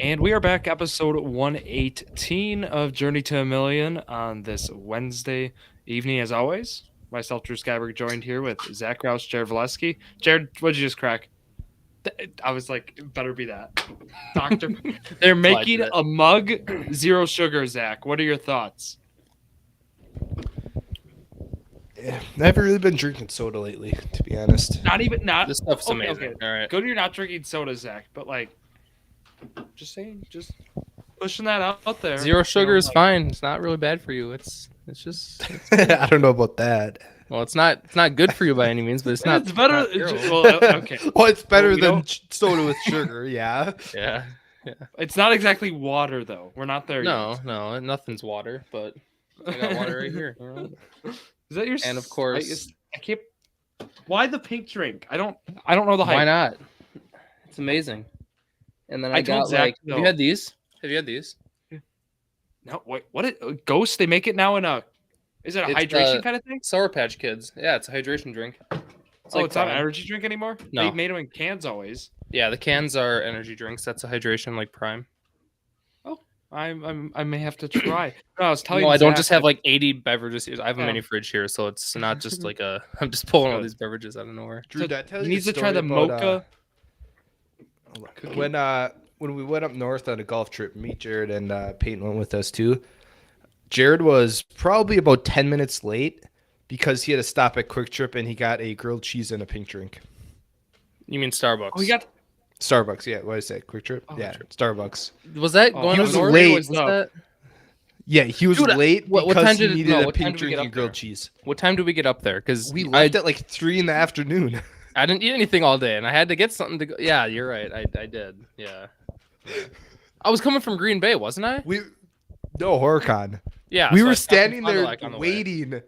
And we are back, episode 118 of Journey to a Million on this Wednesday evening, as always. Myself, Drew Skyberg, joined here with Zach Rouse, Jared Valesky. Jared, what'd you just crack? I was like, it better be that. Doctor. They're making a mug, zero sugar, Zach. What are your thoughts? I haven't really been drinking soda lately, to be honest. Not. This stuff's okay, amazing. okay. All right. Good you're not drinking soda, Zach, but like, just saying, just pushing that out there. Zero sugar is fine. It's not really bad for you. It's I don't know about that. Well, it's not good for you by any means, but it's not. It's better. Not okay. Well, it's better than soda with sugar. Yeah. Yeah. It's not exactly water though. We're not there yet. No, nothing's water, but I got water right here. You know? Is that your? And of course, I can't. Why the pink drink? I don't know the hype. Why not? It's amazing. And then I got Zach, have you had these? Have you had these? No, wait. What? Ghost? They make it now in a. Is it a hydration kind of thing? Sour Patch Kids. Yeah, it's a hydration drink. It's not an energy drink anymore. No, they made them in cans always. Yeah, the cans are energy drinks. That's a hydration like Prime. Oh, I may have to try. No, I was telling you. No, I don't just have like 80 beverages here. I have a mini fridge here, so it's not just like a. I'm just pulling all these beverages out of nowhere. Drew, he needs to try the mocha. When we went up north on a golf trip, me, Jared, and Peyton went with us too. Jared was probably about 10 minutes late because he had to stop at Quick Trip and he got a grilled cheese and a pink drink. You mean Starbucks? Oh, he got Starbucks. Yeah, what did I say? Quick Trip. Yeah, Starbucks. Was that going? He was north? late. Was that? Yeah, he was late what because time he did needed a what time pink did we drink get and up grilled there? cheese. What time did we get up there? Because we left at like 3 p.m. I didn't eat anything all day, and I had to get something to go. Yeah, you're right. I did. Yeah. I was coming from Green Bay, wasn't I? No, HorrorCon. Yeah. We so were I standing there the waiting,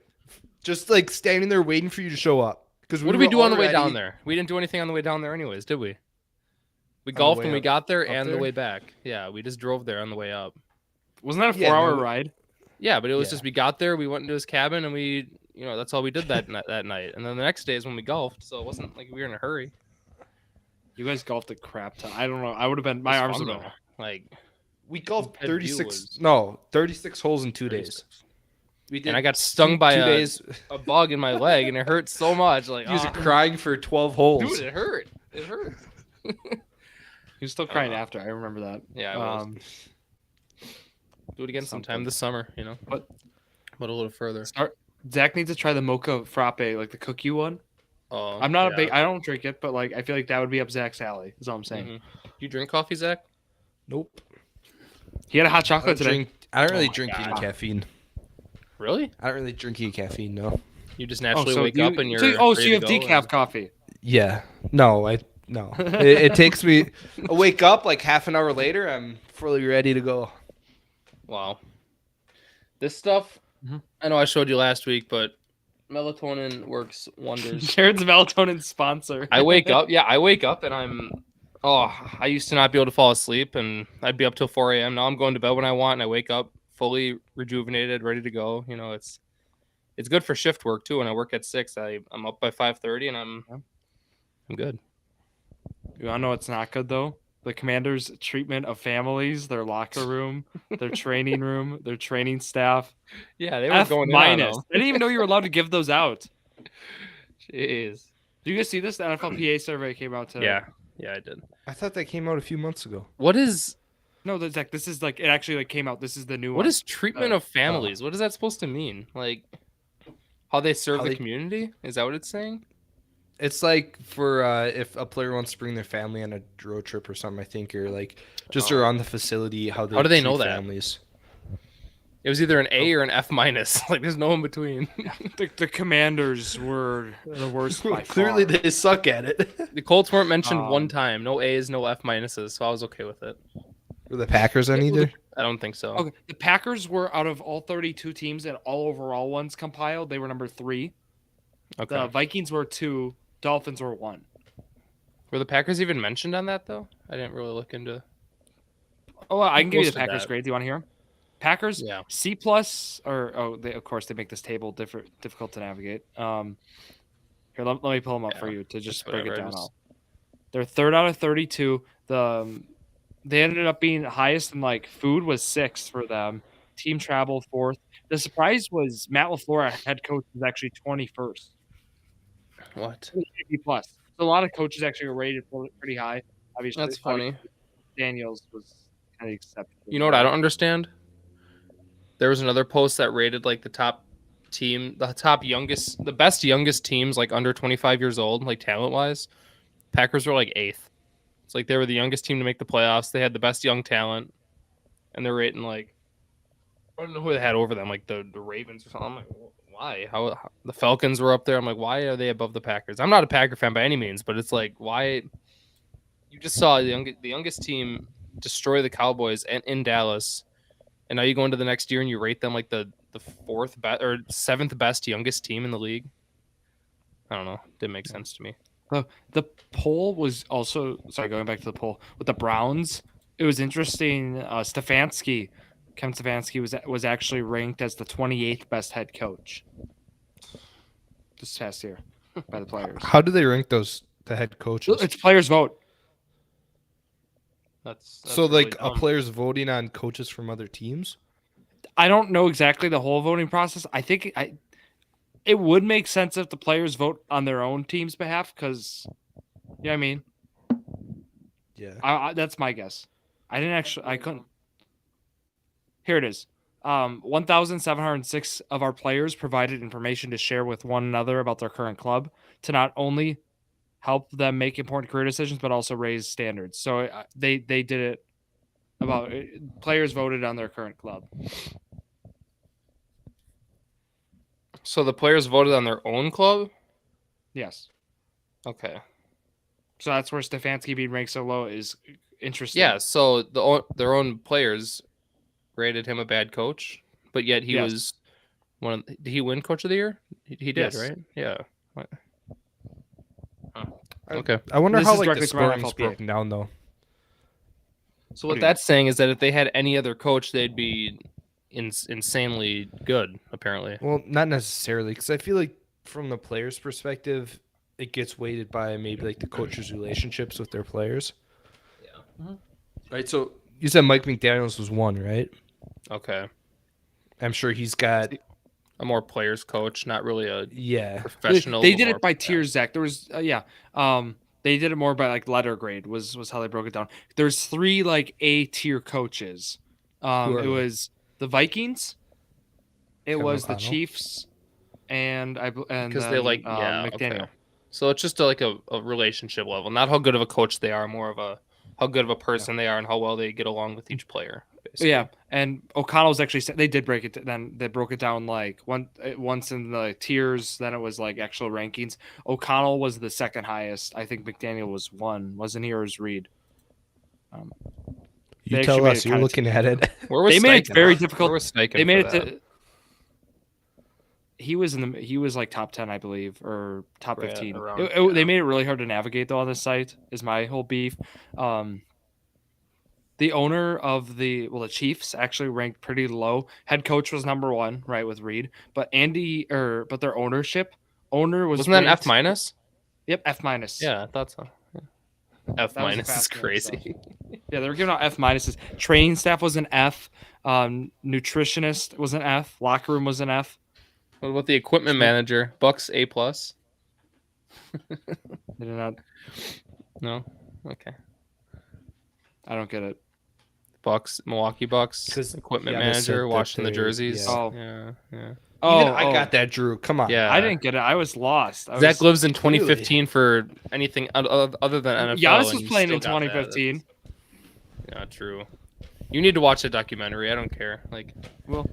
just like standing there waiting for you to show up. Because what did we do on the way down there? We didn't do anything on the way down there, anyways, did we? We golfed when we got there and the way back. Yeah, we just drove there on the way up. Wasn't that a 4-hour ride? Yeah, but it was just we got there, we went into his cabin, and we, that's all we did that night. And then the next day is when we golfed, so it wasn't like we were in a hurry. You guys golfed a crap ton. I don't know. I would have been. My arms would have been like. We golfed 36 holes in 2 days. We did. And I got stung by a bug in my leg, and it hurt so much. Like he was crying for 12 holes. Dude, it hurt. It hurt. He was still crying after. I remember that. Yeah, I was. Do it again sometime this summer, But a little further. Zach needs to try the mocha frappe, like the cookie one. Oh, I'm not a big. I don't drink it, but like I feel like that would be up Zach's alley. Is all I'm saying. Mm-hmm. You drink coffee, Zach? Nope. He had a hot chocolate today. I don't really drink any caffeine. Really? I don't really drink any caffeine. No. You just naturally wake up and you're. So you have decaf coffee? Yeah. No. It takes me. I wake up like half an hour later. I'm fully ready to go. Wow. This stuff. Mm-hmm. I know I showed you last week, but melatonin works wonders. Jared's melatonin sponsor. I wake up. Yeah, I wake up and I used to not be able to fall asleep, and I'd be up till 4 a.m. Now I'm going to bed when I want, and I wake up fully rejuvenated, ready to go. It's good for shift work too. When I work at 6, I'm up by 5:30, and I'm good. You wanna know what's not good though? The Commanders' treatment of families, their locker room, their training room, their training staff. Yeah, they were going minus. I didn't even know you were allowed to give those out. Jeez. Do you guys see this? The NFLPA survey came out today. Yeah, I did. I thought that came out a few months ago. What is? No, Zach. This is like it actually came out. This is the new one. What is treatment of families? What is that supposed to mean? Like how they serve the community? Is that what it's saying? It's like for if a player wants to bring their family on a road trip or something, I think, or like just around the facility. How do they know that? Families. It was either an A or an F minus. Like there's no in between. The Commanders were the worst by Clearly, far. they suck at it. The Colts weren't mentioned one time. No A's, no F minuses. So I was okay with it. Were the Packers on either? I don't think so. Okay, the Packers were out of all 32 teams and all overall ones compiled. They were number 3. Okay. The Vikings were 2. Dolphins were 1. Were the Packers even mentioned on that though? I didn't really look into. Oh, well, I can give you the Packers grade. Do you want to hear them? Packers, yeah. C+, or of course they make this table difficult to navigate. Here, let me pull them up for you to just break it down. They're 3rd out of 32. The They ended up being highest in like food was 6th for them. Team travel 4th. The surprise was Matt LaFleur, head coach, was actually 21st. What? B plus. So a lot of coaches actually were rated pretty high. That's funny. Daniels was kind of accepted. You know what I don't understand? There was another post that rated like the best youngest teams like under 25 years old, like talent wise. Packers were like 8th. It's like they were the youngest team to make the playoffs. They had the best young talent, and they're rating like I don't know who they had over them, like the Ravens or something. I'm like, why? How the Falcons were up there? I'm like, why are they above the Packers? I'm not a Packer fan by any means, but it's like, why? You just saw the youngest team destroy the Cowboys and in Dallas, and now you go into the next year and you rate them like the 4th best or 7th best youngest team in the league. I don't know. Didn't make sense to me. The poll was also going back to the poll with the Browns. It was interesting. Kevin Stefanski was actually ranked as the 28th best head coach this past year by the players. How do they rank the head coaches? It's players vote. That's so really like dumb. a player's voting on coaches from other teams? I don't know exactly the whole voting process. I think it would make sense if the players vote on their own team's behalf because, you know what I mean? Yeah. That's my guess. I couldn't. Here it is. 1,706 of our players provided information to share with one another about their current club to not only help them make important career decisions, but also raise standards. So they did it about players voted on their current club. So the players voted on their own club? Yes. Okay. So that's where Stefanski being ranked so low is interesting. Yeah, so their own players rated him a bad coach, but yet he was one of did he win coach of the year? He did, Yes. right? Yeah. Okay. I wonder This how is like the directly from our scoring's FLPA. broken down though. So What what do you that's saying is that if they had any other coach, they'd be insanely good, apparently. Well, not necessarily, because I feel like from the player's perspective, it gets weighted by maybe like the coach's relationships with their players. Yeah. Right. So you said Mike McDaniels was one, right? Okay. I'm sure he's got A more players coach, not really a yeah. professional. They did or- it by tiers, Zach. There was they did it more by like letter grade was how they broke it down. There's 3 like A tier coaches. Who are It they? was the Vikings, it Kevin was the O'Connell? Chiefs, and because they like McDaniel. Okay. So it's just like a relationship level, not how good of a coach they are, more of a how good of a person they are and how well they get along with each player. Basically. Yeah, and O'Connell's actually they did break it. Then they broke it down like once in the tiers. Then it was like actual rankings. O'Connell was the second highest. I think McDaniel was 1, wasn't he, or was Reed? You They tell actually made us. it You're kinda looking at it. Where was They made it Steichen? very difficult. Where was Steichen They made for it that? to. He was like top 10, I believe, or top Right, 15. around, They made it really hard to navigate though on this site. Is my whole beef. The owner of the Chiefs actually ranked pretty low. Head coach was number 1, right, with Reed. But but their owner was Wasn't that an F ranked- minus? Yep, F minus. Yeah, I thought so. Yeah. F That was a minus is fast one, crazy. Yeah, they were giving out F minuses. Training staff was an F. Nutritionist was an F. Locker room was an F. What about the equipment manager? Bucks A plus? They did not. No. Okay. I don't get it. Bucks, Milwaukee Bucks, 'Cause, equipment yeah, they said manager, that washing the they're- jerseys. yeah. Oh. Yeah. Oh, Even I got that, Drew. Come on. Yeah. I didn't get it. I was lost. Zach lives in 2015 for anything other than NFL. Giannis and was you playing in still got that. 2015. Yeah, true. You need to watch a documentary. I don't care. Like, Well,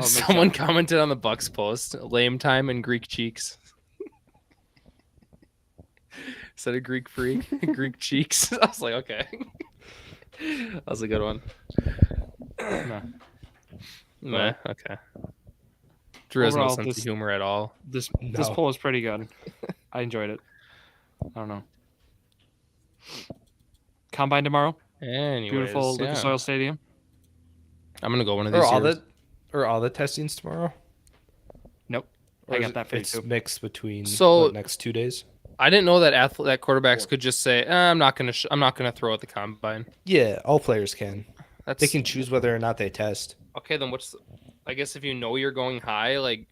someone commented on the Bucks post, "Lame time and Greek cheeks." Instead of Greek freak, Greek cheeks. I was like, okay. That was a good one. Meh, okay. Drew has no Overall, sense of humor at all. this No. poll was pretty good. I enjoyed it. I don't know. Combine tomorrow. Anyways, Beautiful yeah. Lucas Oil Stadium. I'm gonna go one of these years. All the testings tomorrow? Nope. Or I is got it- that for you It's too. mixed between So- next 2 days. I didn't know that that quarterbacks could just say, I'm not gonna throw at the combine. Yeah, all players can. They That's can choose whether or not they test. okay. Then I guess if you know you're going high, like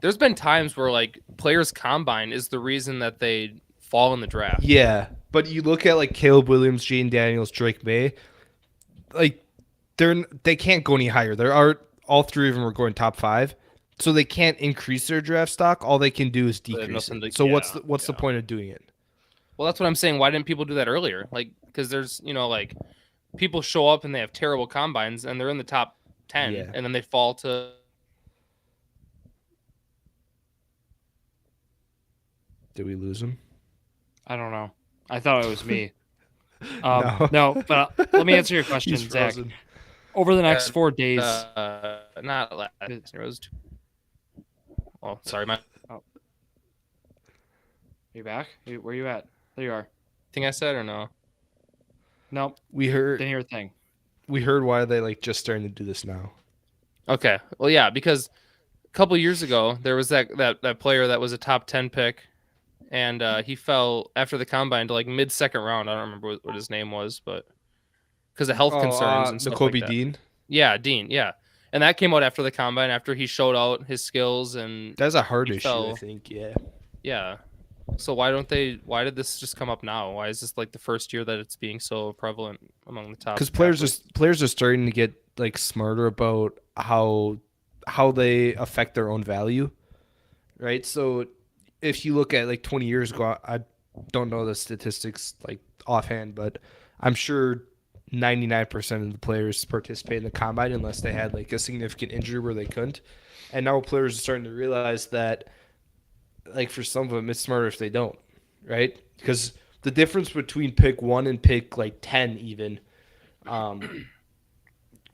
there's been times where like players combine is the reason that they fall in the draft. Yeah, but you look at like Caleb Williams, Jane Daniels, Drake May, like they can't go any higher. There are all three of them are going top 5, so they can't increase their draft stock. All they can do is They have decrease nothing it. to- So yeah, what's the yeah. point of doing it? Well, that's what I'm saying. Why didn't people do that earlier? Like, because there's like people show up and they have terrible combines and they're in the top 10, Yeah. and then they fall to. Did we lose him? I don't know. I thought it was me. No. No, but let me answer your question, He's Zach. frozen. Over the next 4 days, Not last. It was. Oh, sorry, my you back? Where you at? There you are. thing I said or no? Nope, We heard didn't hear a thing. why they like just starting to do this now. Okay. Well, yeah, because a couple years ago there was that player that was a top 10 pick, and he fell after the combine to like mid-second round. I don't remember what his name was, but because of health concerns and stuff N'Kobe like that. Dean. Yeah, Dean. Yeah, and that came out after the combine after he showed out his skills and That's a hard He issue, fell. I think. Yeah. yeah. So why did this just come up now? Why is this like the first year that it's being so prevalent among the top? Because athletes? players are starting to get like smarter about how they affect their own value, right? So if you look at like 20 years ago, I don't know the statistics like offhand, but I'm sure 99% of the players participate in the combine unless they had like a significant injury where they couldn't. And now players are starting to realize that, like for some of them, it's smarter if they don't, right? Because the difference between pick 1 and pick like 10 even,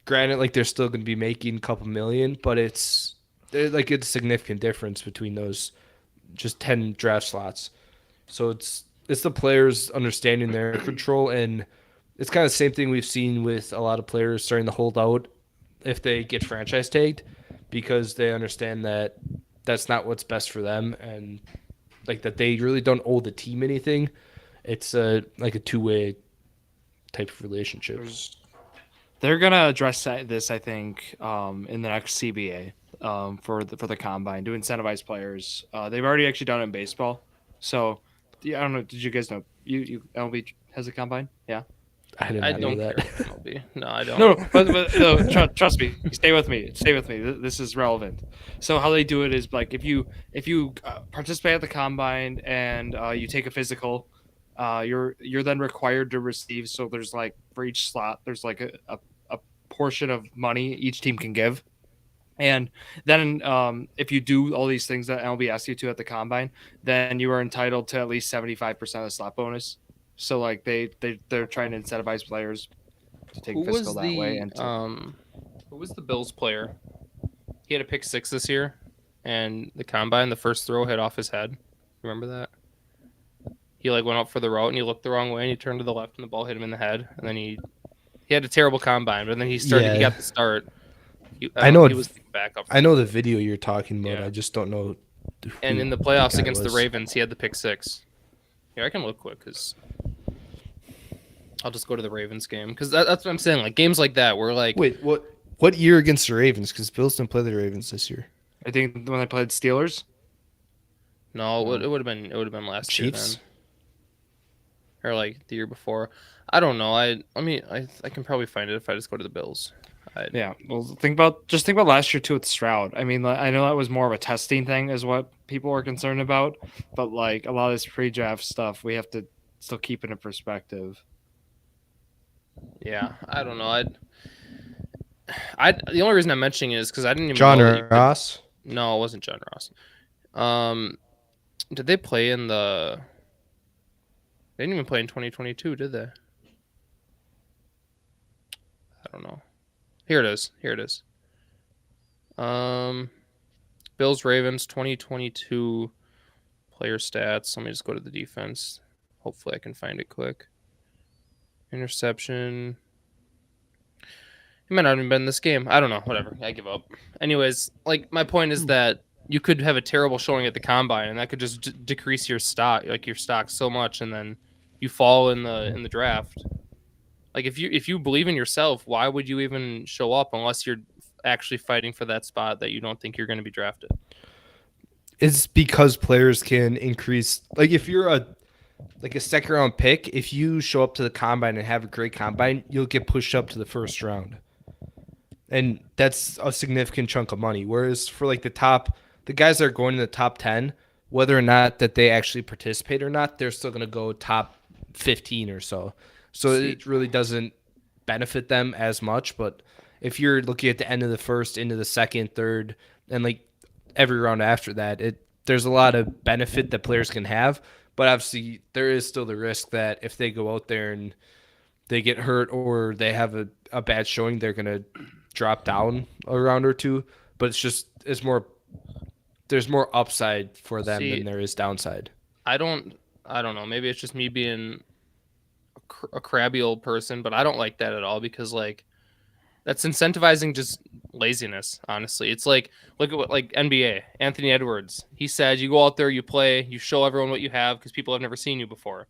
granted, like they're still going to be making a couple million, but it's a significant difference between those just 10 draft slots. So it's the players understanding their control, and it's kind of the same thing we've seen with a lot of players starting to hold out if they get franchise tagged, because they understand that that's not what's best for them, and like that they really don't owe the team anything. It's like a two-way type of relationship. They're gonna address this, I think, in the next CBA for the combine to incentivize players. They've already actually done it in baseball. So, yeah, I don't know. Did you guys know you MLB has a combine? Yeah. I did I not know don't that. care. MLB. No, I don't. No, but no, trust me. Stay with me. Stay with me. This is relevant. So how they do it is like if you participate at the combine and you take a physical, you're then required to receive. So there's like for each slot, there's like a portion of money each team can give. And then if you do all these things that MLB asks you to at the combine, then you are entitled to at least 75% of the slot bonus. So like they're trying to incentivize players to take Who physical was that the way. And who was the Bills player? He had a pick 6 this year, and the combine, the first throw hit off his head. Remember that? He like went up for the route and he looked the wrong way and he turned to the left and the ball hit him in the head, and then he had a terrible combine, but then he started. He Yeah. got the start. I know he it- was the backup. I know the video you're talking about. Yeah. I just don't know. And who in the playoffs guy against the was. Ravens, he had the pick 6. Here, I can look quick because I'll just go to the Ravens game because that's what I'm saying. Like games like that, where like Wait, what year against the Ravens? Because Bills didn't play the Ravens this year. I think when they played Steelers, no, it would have been last Chiefs? year then, or like the year before. I don't know. I can probably find it if I just go to the Bills. yeah. Well, think about last year too with Stroud. I mean, I know that was more of a testing thing, is what people were concerned about. But like a lot of this pre-draft stuff, we have to still keep it in perspective. Yeah, I don't know. The only reason I'm mentioning it is because I didn't even John know that you could- Ross. No, it wasn't John Ross. Did they play in the? They didn't even play in 2022, did they? I don't know. Here it is. Bills Ravens 2022 player stats. Let me just go to the defense. Hopefully I can find it quick. Interception. He might not have even been in this game. I don't know. Whatever. I give up. Anyways, like my point is that you could have a terrible showing at the combine, and that could just decrease your stock, so much, and then you fall in the draft. Like if you believe in yourself, why would you even show up unless you're actually fighting for that spot that you don't think you're going to be drafted? It's because players can increase. Like if you're a second round pick, if you show up to the combine and have a great combine, you'll get pushed up to the first round. And that's a significant chunk of money. Whereas for like the guys that are going in the top 10, whether or not that they actually participate or not, they're still going to go top 15 or so. So it really doesn't benefit them as much. But if you're looking at the end of the first, into the second, third, and like every round after that, there's a lot of benefit that players can have. But obviously, there is still the risk that if they go out there and they get hurt or they have a bad showing, they're going to drop down a round or two. But there's more upside for them than there is downside. I don't know. Maybe it's just me being a crabby old person, but I don't like that at all because like that's incentivizing just laziness. Honestly, it's like look at what like NBA Anthony Edwards. He said you go out there, you play, you show everyone what you have because people have never seen you before.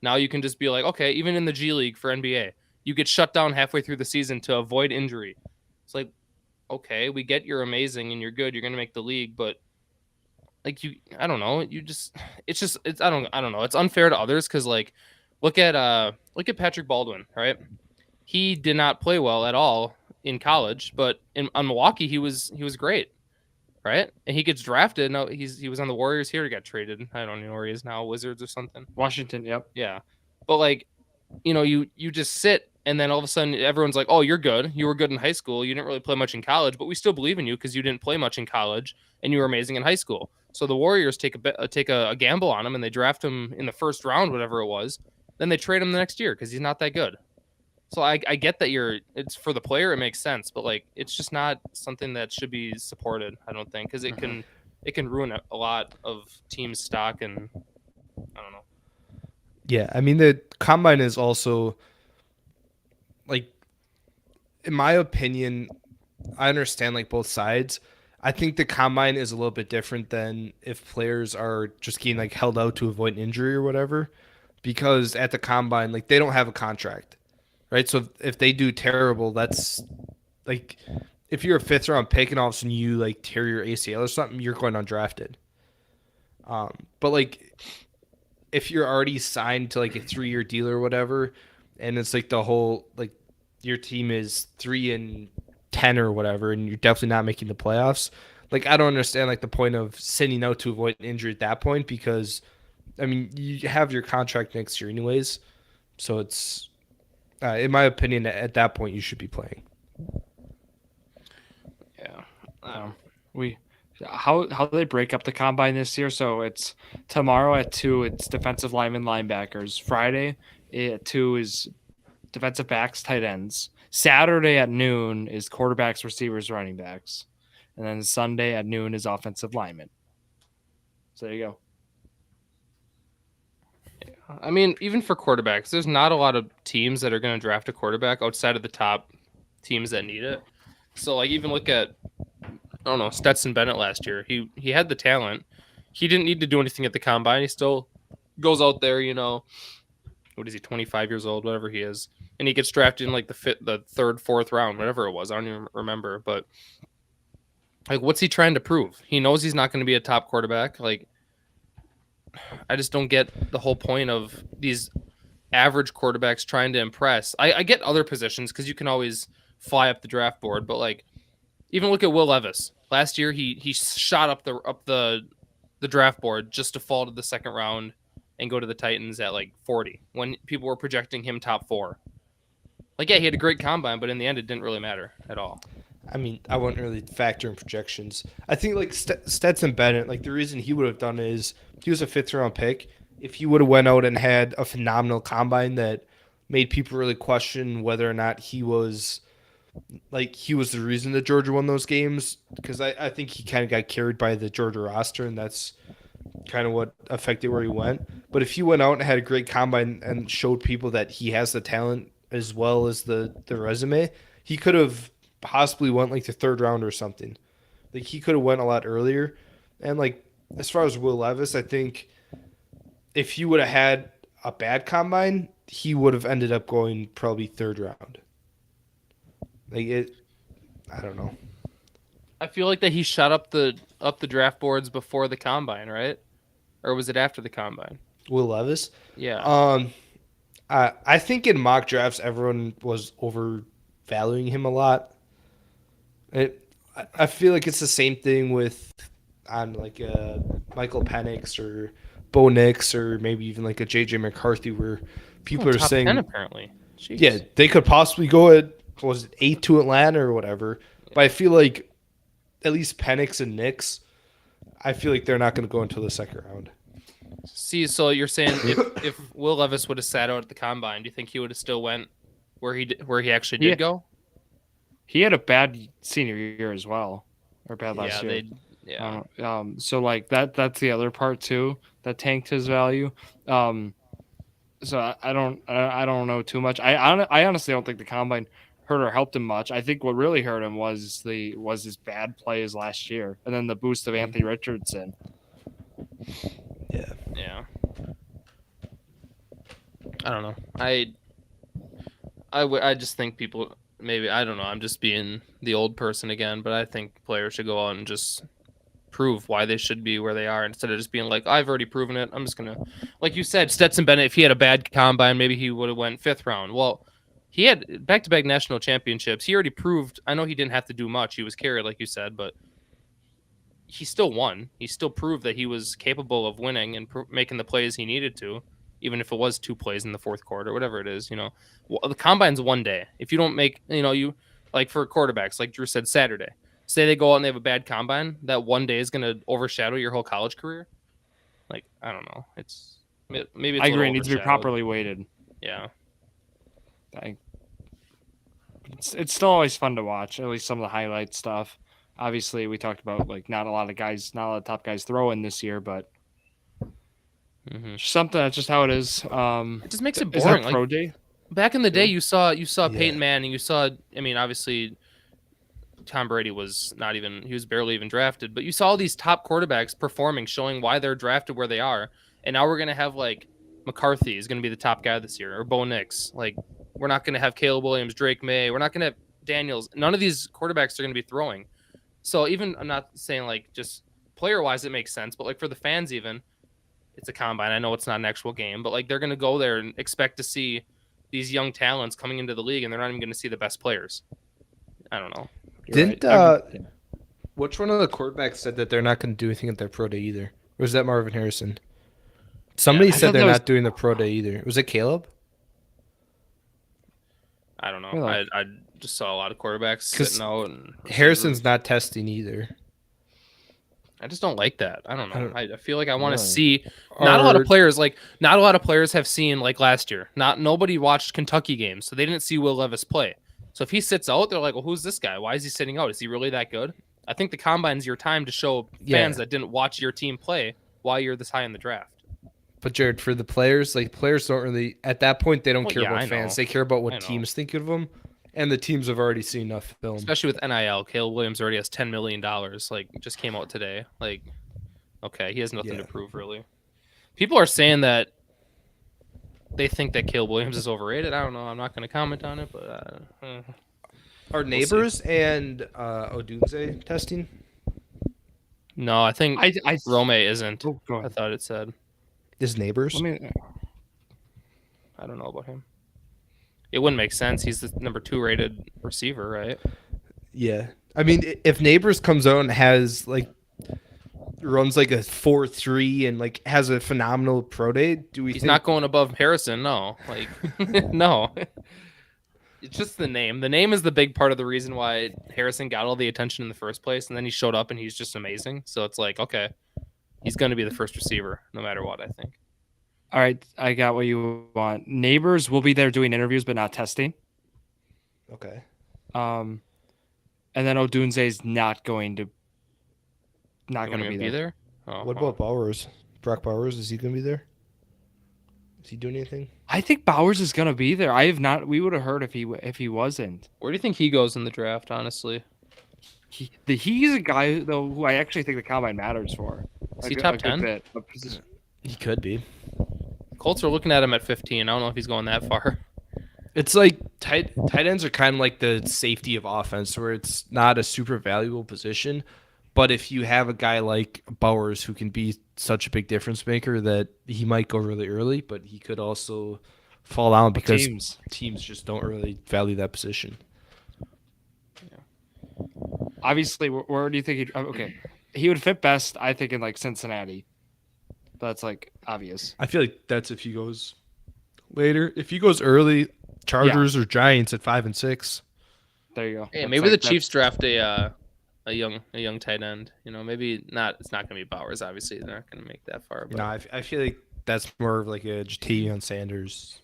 Now you can just be like, okay, even in the G League for NBA, you get shut down halfway through the season to avoid injury. It's like, okay, we get you're amazing and you're good, you're gonna make the league, but like I don't know, I don't know, it's unfair to others because like look at Patrick Baldwin, right? He did not play well at all in college, but on Milwaukee he was great, right? And he gets drafted. No, he was on the Warriors here. He got traded. I don't know where he is now, Wizards or something. Washington, yep. Yeah, but like you just sit and then all of a sudden everyone's like, oh, you're good. You were good in high school. You didn't really play much in college, but we still believe in you because you didn't play much in college and you were amazing in high school. So the Warriors take a gamble on him and they draft him in the first round, whatever it was. Then they trade him the next year because he's not that good. So I get that it's for the player, it makes sense, but like it's just not something that should be supported. I don't think because it can ruin a lot of teams' stock and I don't know. Yeah, I mean the combine is also like, in my opinion, I understand like both sides. I think the combine is a little bit different than if players are just getting like held out to avoid injury or whatever, because at the combine, like they don't have a contract, right? So if they do terrible, that's like if you're a fifth round pick and all of a sudden you like tear your ACL or something, you're going undrafted. But like if you're already signed to like a 3-year deal or whatever, and it's like the whole like your team is 3-10 or whatever, and you're definitely not making the playoffs. Like I don't understand like the point of sitting out to avoid injury at that point because, I mean, you have your contract next year anyways, so it's in my opinion at that point you should be playing. Yeah, how they break up the combine this year. So it's tomorrow at 2. It's defensive linemen, linebackers. Friday at 2 is defensive backs, tight ends. Saturday at noon is quarterbacks, receivers, running backs. And then Sunday at noon is offensive linemen. So there you go. Yeah. I mean, even for quarterbacks, there's not a lot of teams that are going to draft a quarterback outside of the top teams that need it. So, like, even look at, I don't know, Stetson Bennett last year. He had the talent. He didn't need to do anything at the combine. He still goes out there, what is he, 25 years old, whatever he is, and he gets drafted in like the third, fourth round, whatever it was. I don't even remember, but like, what's he trying to prove? He knows he's not going to be a top quarterback. Like, I just don't get the whole point of these average quarterbacks trying to impress. I get other positions because you can always fly up the draft board, but like, even look at Will Levis. Last year, he shot up the draft board just to fall to the second round and go to the Titans at like 40 when people were projecting him top 4. Like, yeah, he had a great combine, but in the end, it didn't really matter at all. I mean, I wouldn't really factor in projections. I think like Stetson Bennett, like the reason he would have done it is he was a 5th round pick. If he would have went out and had a phenomenal combine that made people really question whether or not he was the reason that Georgia won those games, because I think he kind of got carried by the Georgia roster, and that's kind of what affected where he went. But if he went out and had a great combine and showed people that he has the talent as well as the resume, he could have possibly went like the 3rd round or something. Like he could have went a lot earlier. And like as far as Will Levis, I think if he would have had a bad combine, he would have ended up going probably third round. Like it, I don't know. I feel like that he shot up the draft boards before the combine, right? Or was it after the combine? Will Levis. Yeah. I think in mock drafts everyone was overvaluing him a lot. I feel like it's the same thing with on like Michael Penix or Bo Nix or maybe even like a JJ McCarthy where people are top saying 10 apparently. Jeez. yeah, they could possibly go at was it 8 to Atlanta or whatever. But I feel like at least Penix and Nix, I feel like they're not going to go until the second round. See, so you're saying if Will Levis would have sat out at the combine, do you think he would have still went where he actually did go? He had a bad senior year as well, or bad last year. So like that's the other part too that tanked his value. So I don't know too much. I honestly don't think the combine hurt or helped him much. I think what really hurt him was his bad plays last year, and then the boost of Anthony Richardson. Yeah. I don't know. I just think people maybe I don't know. I'm just being the old person again, but I think players should go out and just prove why they should be where they are instead of just being like, I've already proven it. I'm just gonna, like you said, Stetson Bennett. If he had a bad combine, maybe he would have went 5th round. Well, he had back-to-back national championships. He already proved. I know he didn't have to do much. He was carried, like you said, but he still won. He still proved that he was capable of winning and making the plays he needed to, even if it was 2 plays in the 4th quarter, whatever it is. Well, the combine's one day. If you don't make, you like for quarterbacks, like Drew said, Saturday. Say they go out and they have a bad combine, that one day is going to overshadow your whole college career. Like, I don't know. Maybe it's I agree. It needs to be properly weighted. Yeah. It's still always fun to watch, at least some of the highlight stuff. Obviously, we talked about like not a lot of top guys throwing this year, but something that's just how it is. It just makes it Is boring. that pro day? Back in the day, you saw Peyton Manning, you saw. I mean, obviously, Tom Brady was he was barely even drafted, but you saw all these top quarterbacks performing, showing why they're drafted where they are. And now we're gonna have like McCarthy is gonna be the top guy this year, or Bo Nix. Like we're not gonna have Caleb Williams, Drake May. We're not gonna have Daniels. None of these quarterbacks are gonna be throwing. So even I'm not saying like just player wise it makes sense, but like for the fans even, it's a combine. I know it's not an actual game, but like they're gonna go there and expect to see these young talents coming into the league, and they're not even gonna see the best players. I don't know. Which one of the quarterbacks said that they're not going to do anything at their pro day either? Or was that Marvin Harrison? Somebody said they're not doing the pro day either. Was it Caleb? I don't know. Really? I just saw a lot of quarterbacks sitting out. And Harrison's not testing either. I just don't like that. I don't know. I feel like I want to see. Not a lot of players have seen like last year. Nobody watched Kentucky games, so they didn't see Will Levis play. So if he sits out, they're like, well, who's this guy? Why is he sitting out? Is he really that good? I think the combine's your time to show fans that didn't watch your team play why you're this high in the draft. But Jared, for the players, like players don't really at that point they don't care about fans. They care about what teams think of them, and the teams have already seen enough film. Especially with NIL, Caleb Williams already has $10 million. Like just came out today. Like, okay, he has nothing to prove really. People are saying that they think that Caleb Williams is overrated. I don't know. I'm not going to comment on it, but are Neighbors and Odunze testing? No, I think Rome isn't. Oh, I thought it said. His Neighbors? I don't know about him. It wouldn't make sense. He's the number 2 rated receiver, right? Yeah. I mean, if Neighbors comes out and has like runs like a 4.3 and like has a phenomenal pro day, He's not going above Harrison, no. Like no. It's just the name. The name is the big part of the reason why Harrison got all the attention in the first place, and then he showed up and he's just amazing. So it's like, okay, he's going to be the first receiver no matter what, I think. All right, I got what you want. Neighbors will be there doing interviews but not testing. Okay. And then Odunze is not going to be there. Oh, what about Bowers? Brock Bowers, is he going to be there? Is he doing anything? I think Bowers is going to be there. I have not. We would have heard if he wasn't. Where do you think he goes in the draft? Honestly, He's a guy though who I actually think the combine matters for. Is he top a good 10? bit. He could be. Colts are looking at him at 15. I don't know if he's going that far. It's like tight ends are kind of like the safety of offense, where it's not a super valuable position, but if you have a guy like Bowers who can be such a big difference maker, that he might go really early, but he could also fall down because teams just don't really value that position. Obviously, where do you think he would fit best? I think in like Cincinnati. That's like obvious. I feel like that's if he goes later. If he goes early, Chargers or Giants at 5 and 6. There you go. Hey, That's maybe like, the Chiefs draft a young tight end. Maybe not. It's not going to be Bowers. Obviously, they're not going to make that far. But I feel like that's more of like a Jatavion Sanders,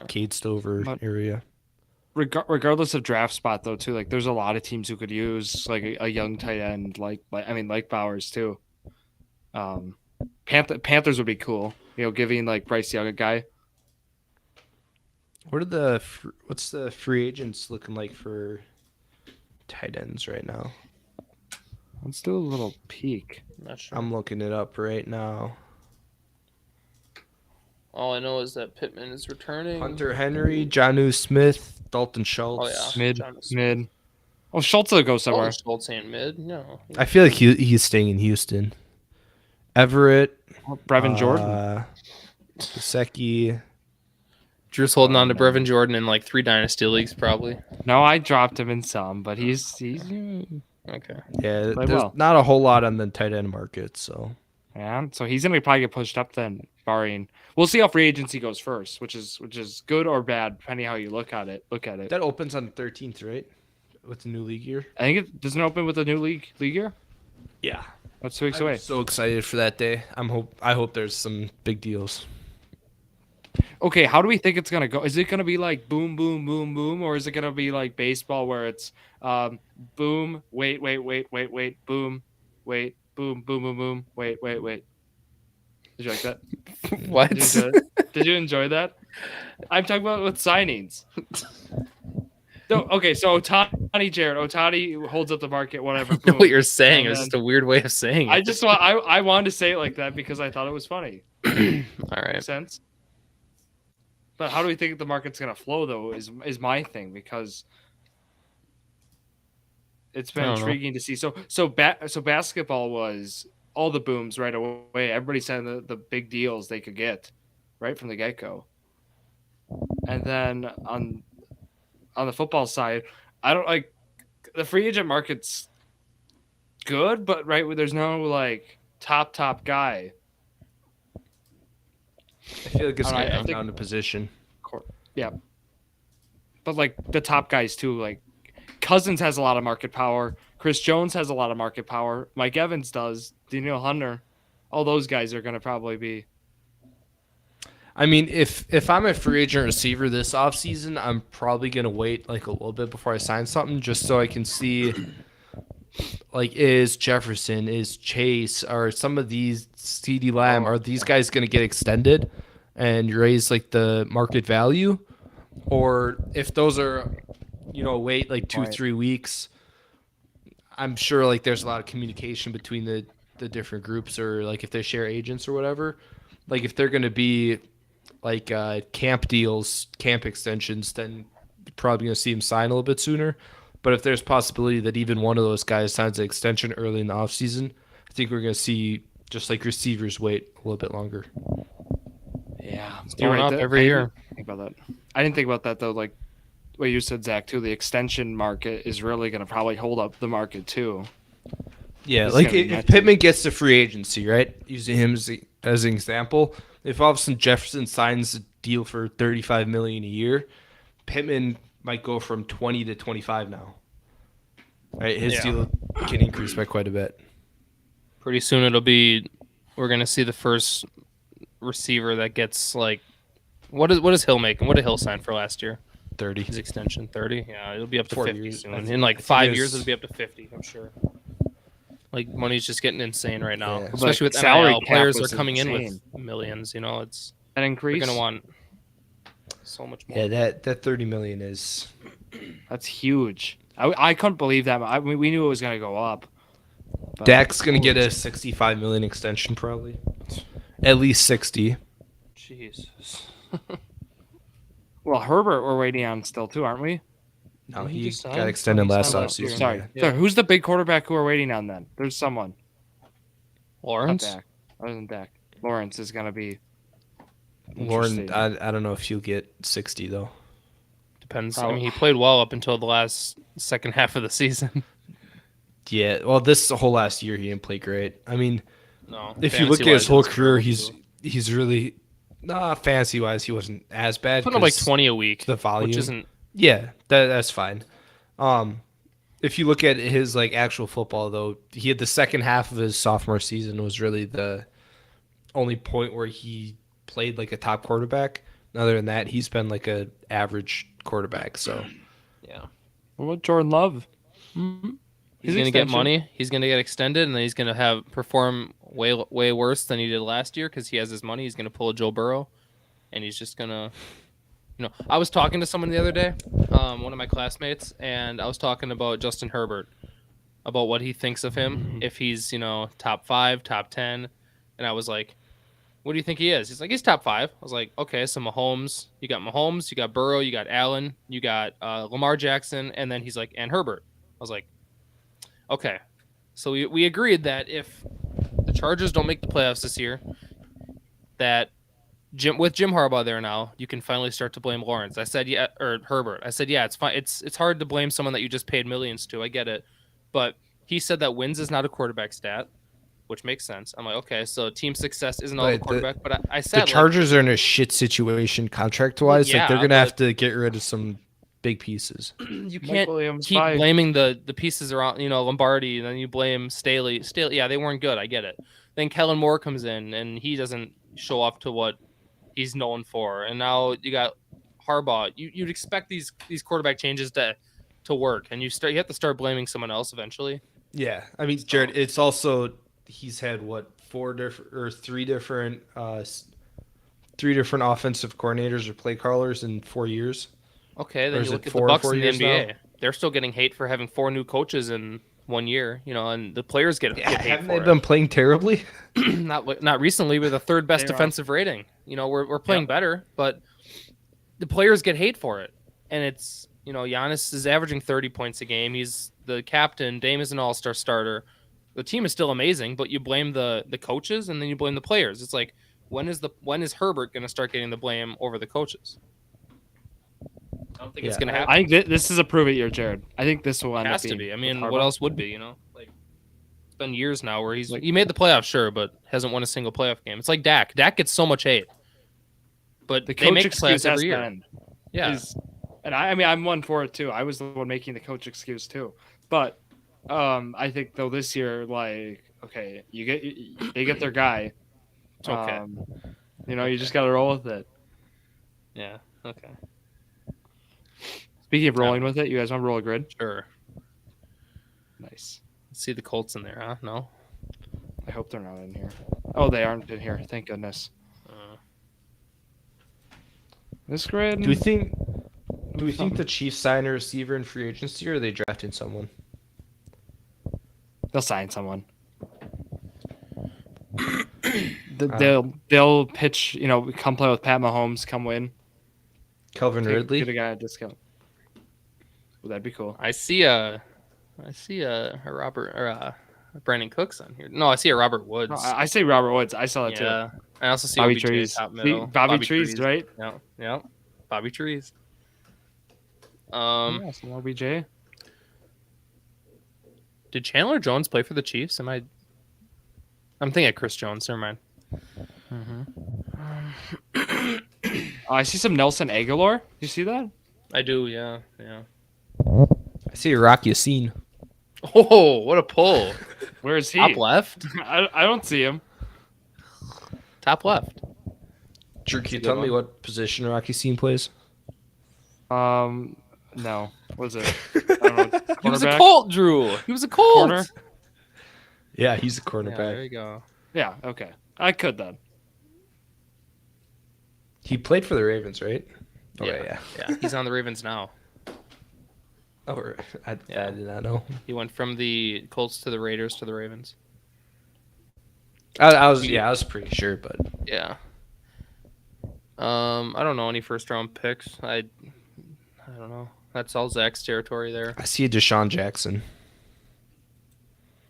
Cade Stover area. Regardless of draft spot though, too, like there's a lot of teams who could use like a young tight end, like Bowers too. Panthers would be cool, giving like Bryce Young a guy. What's the free agents looking like for tight ends right now? Let's do a little peek. Not sure. I'm looking it up right now. All I know is that Pittman is returning. Hunter Henry, Jonnu Smith, Dalton Schultz. Oh yeah, mid. Oh, Schultz will go somewhere. Schultz ain't mid. No. I feel like he's staying in Houston. Everett, Brevin Jordan, Gesicki. Drew's holding on to Brevin Jordan in like 3 dynasty leagues, probably. No, I dropped him in some, but he's okay. Yeah, there's not a whole lot on the tight end market, so. Yeah, so he's gonna probably get pushed up then, barring. We'll see how free agency goes first, which is good or bad depending how you look at it. That opens on the 13th, right? With the new league year. I think it doesn't open with the new league year. Yeah, that's 2 weeks away. So excited for that day. I hope there's some big deals. Okay, how do we think it's gonna go? Is it gonna be like boom, boom, boom, boom, or is it gonna be like baseball where it's boom, wait, boom, wait, boom, boom, boom, boom, wait. Did you like that? What? Did you enjoy that? I'm talking about with signings. So, okay, so Ohtani holds up the market, whatever. I know what you're saying. It's just a weird way of saying it. I wanted to say it like that because I thought it was funny. All right. Makes sense. But how do we think the market's gonna flow though? Is my thing, because it's been intriguing to see. So basketball was all the booms right away. Everybody said the big deals they could get right from the get go, and then on the football side, I don't like the free agent market's good, but there's no like top guy. I feel like it's going to come down to position. Yeah. But like the top guys too, like Cousins has a lot of market power. Chris Jones has a lot of market power. Mike Evans does. Daniel Hunter. All those guys are going to probably be. I mean, if I'm a free agent receiver this offseason, I'm probably going to wait like a little bit before I sign something just so I can see like is Jefferson, is Chase, or some of these CeeDee Lamb, are these guys going to get extended and raise like the market value? Or if those are, wait like 2-3 weeks, I'm sure like there's a lot of communication between the different groups, or like if they share agents or whatever. Like if they're going to be like camp deals, camp extensions, then you're probably going to see him sign a little bit sooner. But if there's possibility that even one of those guys signs an extension early in the offseason, I think we're going to see just like receivers wait a little bit longer. Yeah, it's going up every year. Think about that. I didn't think about that though. Like what you said, Zach, too. The extension market is really going to probably hold up the market too. Yeah, like if Pittman gets to free agency, right? Using him as an example, if all of a sudden Jefferson signs a deal for $35 million a year, Pittman might go from 20 to 25 now. Right, his deal can increase by quite a bit. Pretty soon we're gonna see the first receiver that gets like, what is Hill making? What did Hill sign for last year? 30. His extension 30. Yeah, it'll be up to 4 50 years. soon. In like 5 years, it'll be up to 50. I'm sure. Like money's just getting insane right now, especially with NIL. Players are coming in with millions. It's an increase. They're gonna want so much more. Yeah, that $30 million is that's huge. I couldn't believe that. We knew it was going to go up. But Dak's gonna get a 65 million extension probably, at least 60. Jesus. Well, Herbert we're waiting on still too, aren't we? No, Didn't he he just sign? got extended Oh, he last signed last offseason. year. Sorry. Yeah. Sorry. Who's the big quarterback who we're waiting on then? There's someone. Not Lawrence? Dak. Other than Dak. Lawrence is going to be Lauren, interesting. I don't know if he'll get 60 though. Depends. Oh. I mean, he played well up until the last second half of the season. Yeah, well, this whole last year he didn't play great. I mean, No. if you look at his fantasy-wise, whole it was career, terrible, he's too. really fantasy wise he wasn't as bad. Putting up like 'cause 20 a week, the volume. which isn't. Yeah, that's fine. If you look at his like actual football though, he had the second half of his sophomore season was really the only point where he played like a top quarterback. Other than that, he's been like a average quarterback. So Yeah. What about Jordan Love? He's His going to get extension. money. He's going to get extended, and then he's going to have perform way worse than he did last year because he has his money. He's going to pull a Joe Burrow, and he's just going to, I was talking to someone the other day, one of my classmates, and I was talking about Justin Herbert, about what he thinks of him, if he's, top 5, top 10, and I was like, what do you think he is? He's like, he's top 5. I was like, okay, so Mahomes, you got Burrow, you got Allen, you got Lamar Jackson, and then he's like, and Herbert. I was like, okay, so we agreed that if the Chargers don't make the playoffs this year, that with Jim Harbaugh there now, you can finally start to blame Lawrence. I said, yeah, or Herbert. I said, yeah, it's fine. It's hard to blame someone that you just paid millions to. I get it, but he said that wins is not a quarterback stat, which makes sense. I'm like, okay, so team success isn't all the But quarterback. But I said the Chargers are in a shit situation contract wise. Well, like they're yeah, gonna have but- to get rid of some big pieces. you Mike can't Williams, keep 5. blaming the pieces around, Lombardi, and then you blame Staley. Yeah, they weren't good. I get it. Then Kellen Moore comes in, and he doesn't show up to what he's known for. And now you got Harbaugh. You'd expect these quarterback changes to work, and you have to start blaming someone else eventually. Yeah, I mean, Jared, it's also he's had what three different offensive coordinators or play callers in 4 years. Okay, Or then is you it look at the 4 in Bucks 4 in the years NBA. now? They're still getting hate for having 4 new coaches in 1 year, and the players get hate Haven't for they it. been playing terribly? Not recently. We're the third best They are. defensive rating. We're playing better, but the players get hate for it. And it's Giannis is averaging 30 points a game. He's the captain. Dame is an all-star starter. The team is still amazing, but you blame the coaches and then you blame the players. It's like when is Herbert going to start getting the blame over the coaches? I don't think it's Yeah, going to happen. I think this is a prove it year, Jared. I think this will It end has up to being be. I with mean, Harbaugh. what else would be? Like it's been years now where he made the playoffs, sure, but hasn't won a single playoff game. It's like Dak. Dak gets so much hate, but The they coach make the excuse playoffs has every to year. end. Yeah, And I mean, I'm one for it too. I was the one making the coach excuse too. But I think though this year, like, okay, they get their guy. it's okay. You just got to roll with it. Yeah, okay, Speaking of rolling with it, you guys want to roll a grid? sure. Nice. Let's see the Colts in there, huh? No. I hope they're not in here. Oh, they aren't in here. Thank goodness. This grid. Do we think the Chiefs sign a receiver in free agency, or are they drafting someone? They'll sign someone. They'll pitch. Come play with Pat Mahomes. Come win. Kelvin Ridley. Get a guy at a discount. Well, that'd be cool. I see a Robert or Brandon Cooks on here. No, I see a Robert Woods. No, I say Robert Woods. I saw that too. Yeah, I also see Bobby OBJ Trees. top middle. Bobby Trees, right? Yeah. Bobby Trees. Yeah, some OBJ. Did Chandler Jones play for the Chiefs? I'm thinking of Chris Jones. Never mind. I see some Nelson Aguilar. You see that? I do. Yeah. I see Rock Yassin. Oh, what a pull! Where is he? Top left. I don't see him. Top left. Drew, can you good tell me one. what position Rock Yassin plays? No. What is it? I don't know. He was a Cornerback? Colt, Drew. He was a Colt. Corner? Yeah, he's a Yeah, there cornerback. you go. Yeah. Okay. I could then. He played for the Ravens, right? Okay, Yeah. He's on the Ravens now. Oh, I Yeah. did not know. He went from the Colts to the Raiders to the Ravens. I was pretty sure, but Yeah. I don't know any first round picks. I don't know. That's all Zach's territory there. I see a Deshaun Jackson.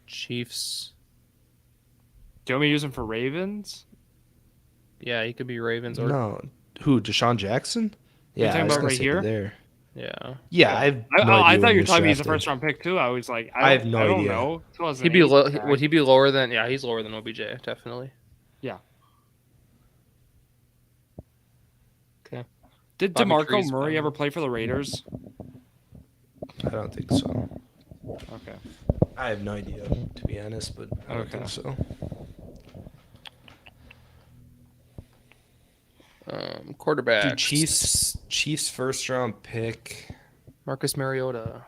Chiefs. Do you want me to use him for Ravens? Yeah, he could be Ravens or No, who? Deshaun Jackson? You're Yeah, talking I was about gonna right say here? there. yeah. Yeah, Oh. I have I no idea thought when you were he was talking about he's a drafted. first round pick too. I was like, I have no I don't idea. know. He'd be 2008 guy. would he be lower than? Yeah, he's lower than OBJ definitely. Yeah. Okay. Did Bobby DeMarco Tree's Murray fine. ever play for the Raiders? I don't think so. Okay. I have no idea, to be honest, but I don't Okay. think so. Quarterback. Dude, Chiefs first round pick. Marcus Mariota.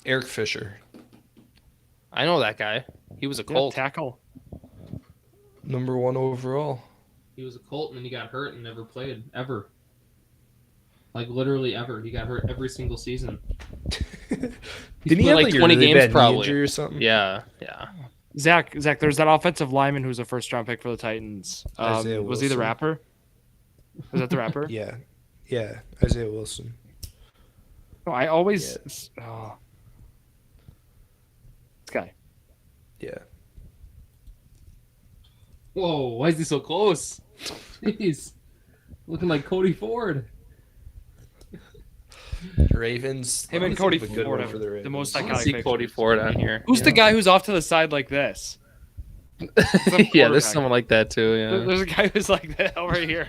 Eric Fisher, I know that guy. He was a Yeah, Colt. tackle. number 1 overall. He was a Colt and then he got hurt and never played ever. Like literally ever. He got hurt every single season. Didn't he played have like like 20 a really games bad knee probably. injury or something? Yeah. Zach, there's that offensive lineman who's a first round pick for the Titans. Isaiah Was he the Wilson? rapper? Was that the rapper? Yeah, Isaiah Wilson. No, I always. Oh. This guy. Yeah. Whoa, why is he so close? Jeez. Looking like Cody Ford. Ravens. Him let and me Cody think of a good Ford one are for the the Ravens. most I want to iconic see pictures. Cody Ford on here. Who's the guy who's off to the side like this? Yeah, quarterback. there's someone like that too. Yeah, There's a guy who's like that over here.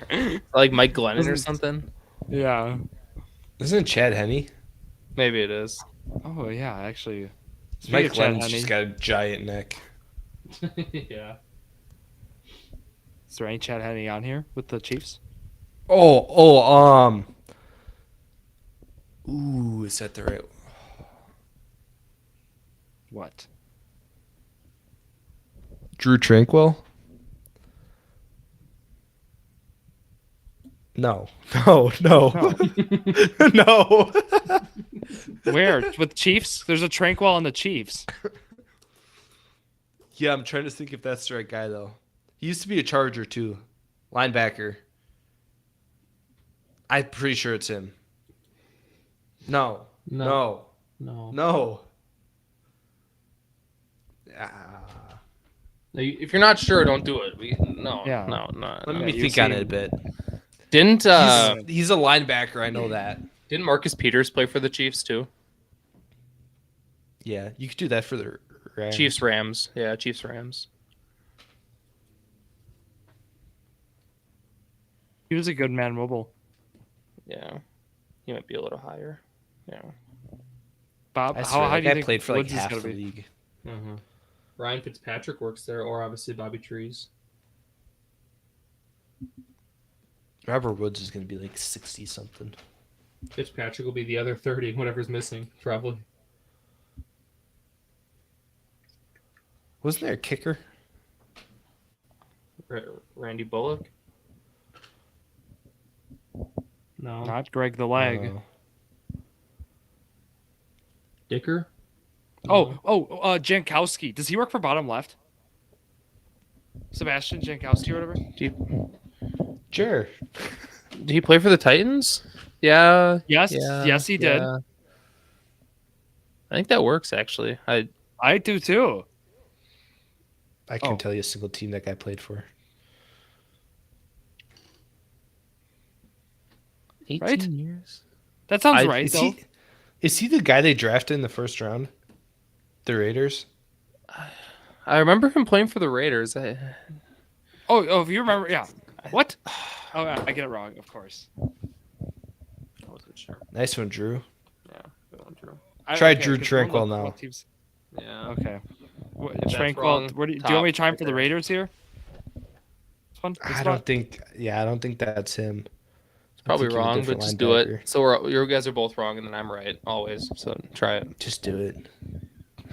like Mike Glennon or something. Yeah. Isn't it Chad Henne? Maybe it is. Oh yeah, actually. Speaking Mike of Chad Glenn's Henne, just got a giant neck. Yeah. is there any Chad Henne on here with the Chiefs? Ooh, is that the right? What? Drew Tranquil? No. No. Where? With Chiefs? There's a Tranquil on the Chiefs. Yeah, I'm trying to think if that's the right guy though. He used to be a Charger too, linebacker. I'm pretty sure it's him. No. No. If you're not sure, don't do it. No. Let me you think on seem- it a bit. Didn't He's a linebacker. I know that. didn't Marcus Peters play for the Chiefs too? Yeah, you could do that for the Rams. Chiefs Rams. Yeah, Chiefs Rams. He was a good man mobile. Yeah, he might be a little higher. Yeah. Bob, I swear, how that do you guy think played for like Woods is half gonna the be? league. Mm-hmm. Ryan Fitzpatrick works there, or obviously Bobby Trees. Robert Woods is going to be like 60 something. Fitzpatrick will be the other 30, whatever's missing, probably. Wasn't there a kicker? Randy Bullock? No. Not Greg the Leg. No. Dicker? Jankowski. Does he work for bottom left? Sebastian Jankowski or whatever? Sure. Did he play for the Titans? Yeah. Yes, Yeah, yes, he did. yeah. I think that works, actually. I do too. I can't tell you a single team that guy played for. 18 Right? years. That sounds right, though. Is he the guy they drafted in the first round? The Raiders? I remember him playing for the Raiders. Oh, if you remember, yeah. What? Oh, yeah, I get it wrong, of course. I wasn't sure. Nice one, Drew. Yeah, good one, Drew. Try Drew 'cause Tranquil one of the- now. what teams- Yeah. Okay. that's Tranquil. wrong, Do you want top me to try him for the picker. Raiders here? This one? I don't think that's him. It's probably thinking of a wrong, but different just do it. linebacker. So you guys are both wrong, and then I'm right always. So try it. Just do it.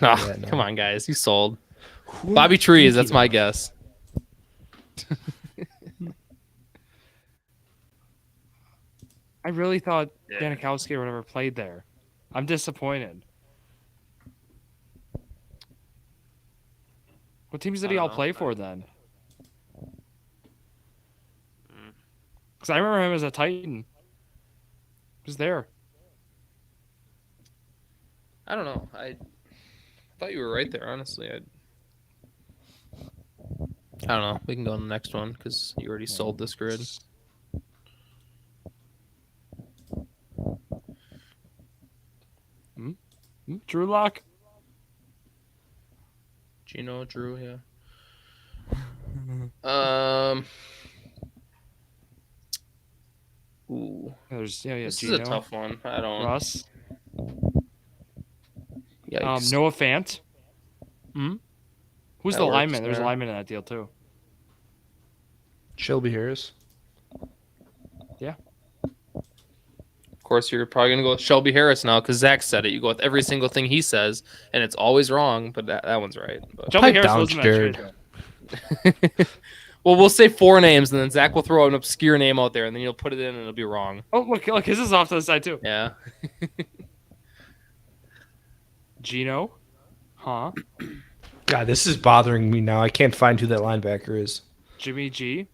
No, Yeah, no. come on, guys. You sold. Who am Bobby I Trees. thinking That's my of? guess. I really thought Yeah. Janikowski or whatever played there. I'm disappointed. What teams did I he don't all know. play for then? Mm. Because I remember him as a Titan. He was there. I don't know. I thought you were right there. Honestly, I don't know. We can go on the next one because you already sold this grid. Drew Lock. Gino, Drew, yeah. Ooh, There's this Gino. is a tough one. I don't. Russ. Yikes. Noah Fant. Who's That the works lineman? There's a there. lineman in that deal too. Shelby Harris. Of course, you're probably gonna go with Shelby Harris now because Zach said it. You go with every single thing he says, and it's always wrong, but that one's right. But... Shelby Pipe Harris down, wasn't Jared. that trade, though. Well, we'll say 4 names, and then Zach will throw an obscure name out there, and then you'll put it in, and it'll be wrong. Oh, look, his is off to the side too. Yeah. Gino. Huh? God, this is bothering me now. I can't find who that linebacker is. Jimmy G.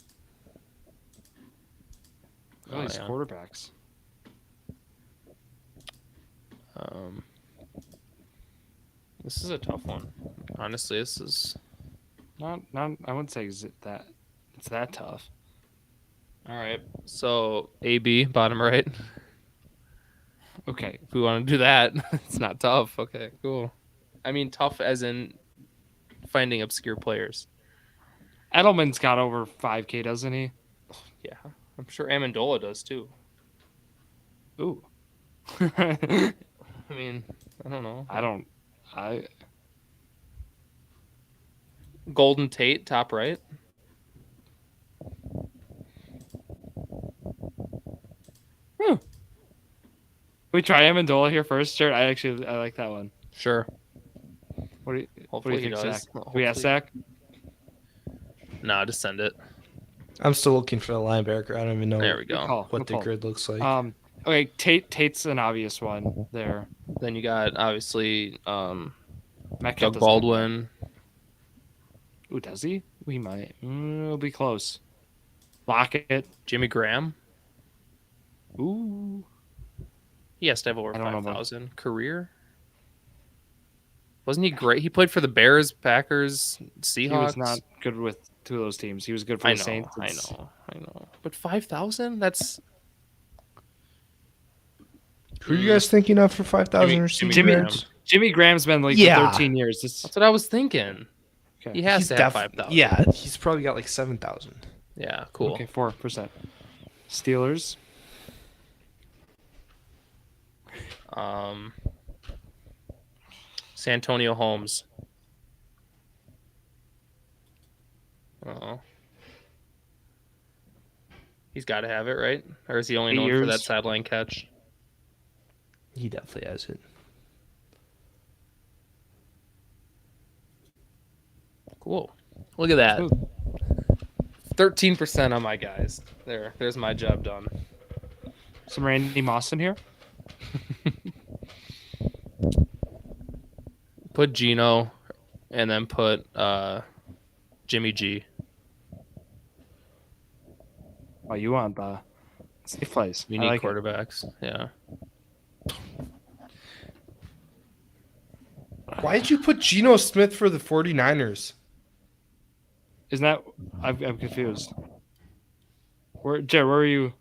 Oh, these yeah. quarterbacks. This is a tough one. Honestly, this is Not. I wouldn't say it's that tough. all right. So AB, bottom right. Okay. If we want to do that, it's not tough. Okay, cool. I mean, tough as in finding obscure players. Edelman's got over 5K, doesn't he? Yeah, I'm sure Amendola does too. Ooh. I mean, I don't know. Golden Tate, top right. We try Amendola here first, Jared. I like that one. Sure. What do you Hopefully he think, does. Zach? Well, We ask hopefully- Zach. Nah, just send it. I'm still looking for the linebacker. I don't even know There we Good go. call. what Good the call. grid looks like. Okay, Tate's an obvious one there. Then you got obviously Metcalf Doug doesn't have Baldwin. that. Ooh, does he? We might. It'll be close. Lockett. Jimmy Graham. Ooh. He has to have over I don't know about- 5,000 career. Wasn't he great? He played for the Bears, Packers, Seahawks. He was not good with two of those teams. He was good for I the know, Saints. I know. But 5,000? That's Who are you guys thinking of for 5,000 receiving Jimmy yards? Jimmy Graham's been like Yeah. for 13 years. what I was thinking. Okay. He has He's to have def- 5,000. Yeah, he's probably got like 7,000. Yeah, cool. Okay, 4%. Steelers. Santonio Holmes. Oh. He's got to have it, right? Or is he only 8 known for that years. sideline catch? He definitely has it. Cool. Look at that. Smooth. 13% on my guys. There's my job done. Some Randy Moss in here. Put Gino and then put Jimmy G. Oh, you want the safe plays. We I need like it. quarterbacks. Yeah. Why did you put Geno Smith for the 49ers? Isn't that? I'm confused. Jared, where are you?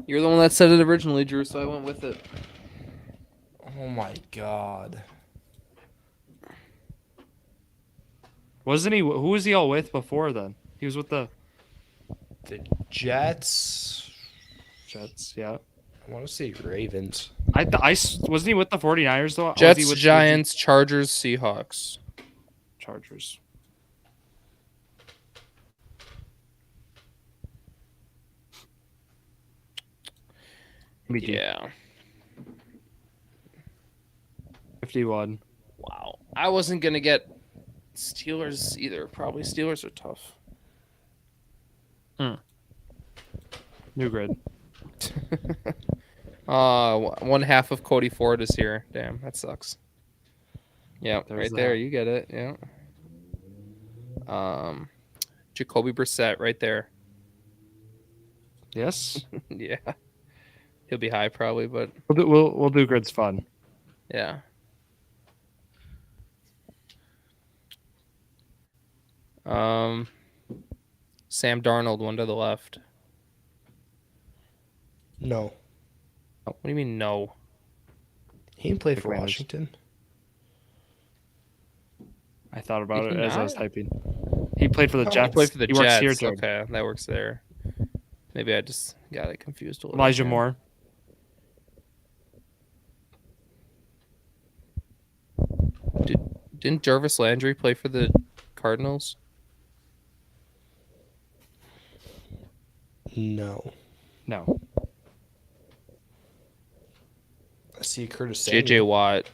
You're the one that said it originally, Drew, so I went with it. Oh my god. Wasn't he? Who was he all with before then? He was with the The Jets. Jets. Yeah. I want to say Ravens. Wasn't he with the 49ers though? Or was he Jets, with Giants, Chargers, Seahawks. the Chargers. Yeah. 51. Wow. I wasn't going to get Steelers either. Probably Steelers are tough. New grid. One half of Cody Ford is here. Damn, that sucks. Yeah, There's right that. there. You get it. Yeah. Jacoby Brissett right there. Yes. Yeah. He'll be high probably, but We'll do Grid's fun. yeah. Sam Darnold, one to the left. No. Oh, what do you mean no? He didn't play for Commanders. Washington. I thought about Did it he as I was not? typing. He played for the Oh, Jets. He played for the He works Jets. here, Jared. Okay, that works there. Maybe I just got it confused a little. Elijah here. Moore. Didn't Jarvis Landry play for the Cardinals? No. No. I see Curtis Samuel. JJ Watt.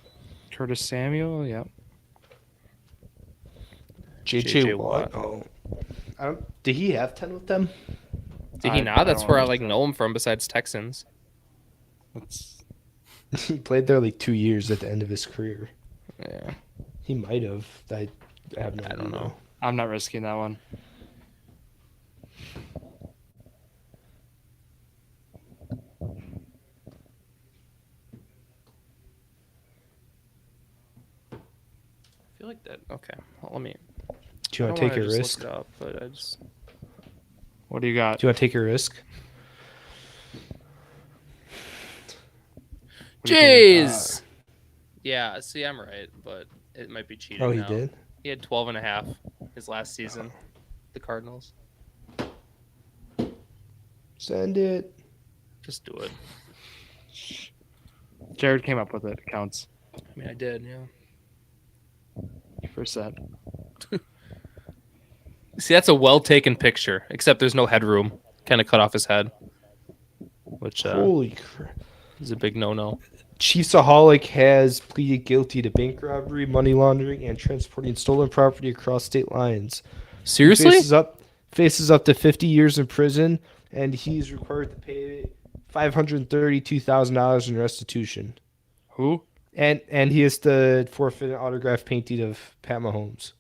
Curtis Samuel. Yep. JJ Watt. Oh. Did he have 10 with them? Did he I not? That's don't where I understand. know him from. Besides Texans. That's He played there like 2 years at the end of his career. Yeah. He might have. I have no I don't idea. know. I'm not risking that one. I feel like that. Okay. Well, let me. Do you I want to don't take wanna a just risk? Look it up, but I just. What do you got? Do you want to take a risk? What do you think? Jeez. Yeah. See, I'm right, but it might be cheating. Oh, he now. did? He had 12 and a half his last season. The Cardinals. Send it. Just do it. Jared came up with it. It counts. I mean, I did. Yeah. Percent. See, that's a well taken picture, except there's no headroom. Kind of cut off his head, which Holy crap. is a big no-no. Chiefsaholic has pleaded guilty to bank robbery, money laundering, and transporting stolen property across state lines. He Seriously? faces up to 50 years in prison, and he's required to pay $532,000 in restitution. Who? And he has to forfeit an autographed painting of Pat Mahomes.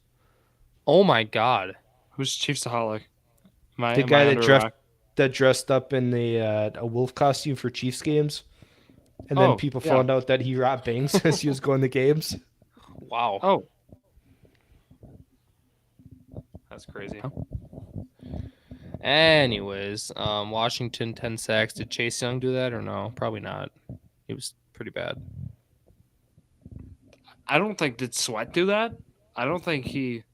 Oh my God! Who's Chiefsaholic? The guy that dressed up in a wolf costume for Chiefs games, and then people found out that he robbed banks as he was going to games. Wow. Oh, That's crazy. Anyways, Washington 10 sacks. Did Chase Young do that or no? Probably not. He was pretty bad. I don't think did Sweat do that. I don't think he.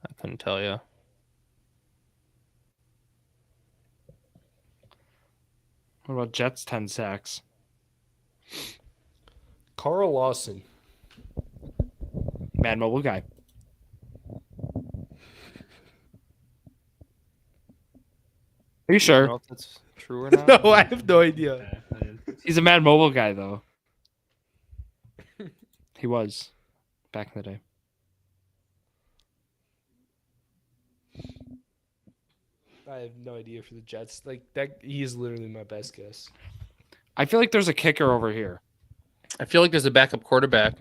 I couldn't tell you. What about Jets 10 sacks? Carl Lawson. Mad Mobile guy. Are you I sure? don't know if that's true or not. No, I have no idea. He's a Mad Mobile guy though. He was back in the day. I have no idea for the Jets. Like that, he is literally my best guess. I feel like there's a kicker over here. I feel like there's a backup quarterback.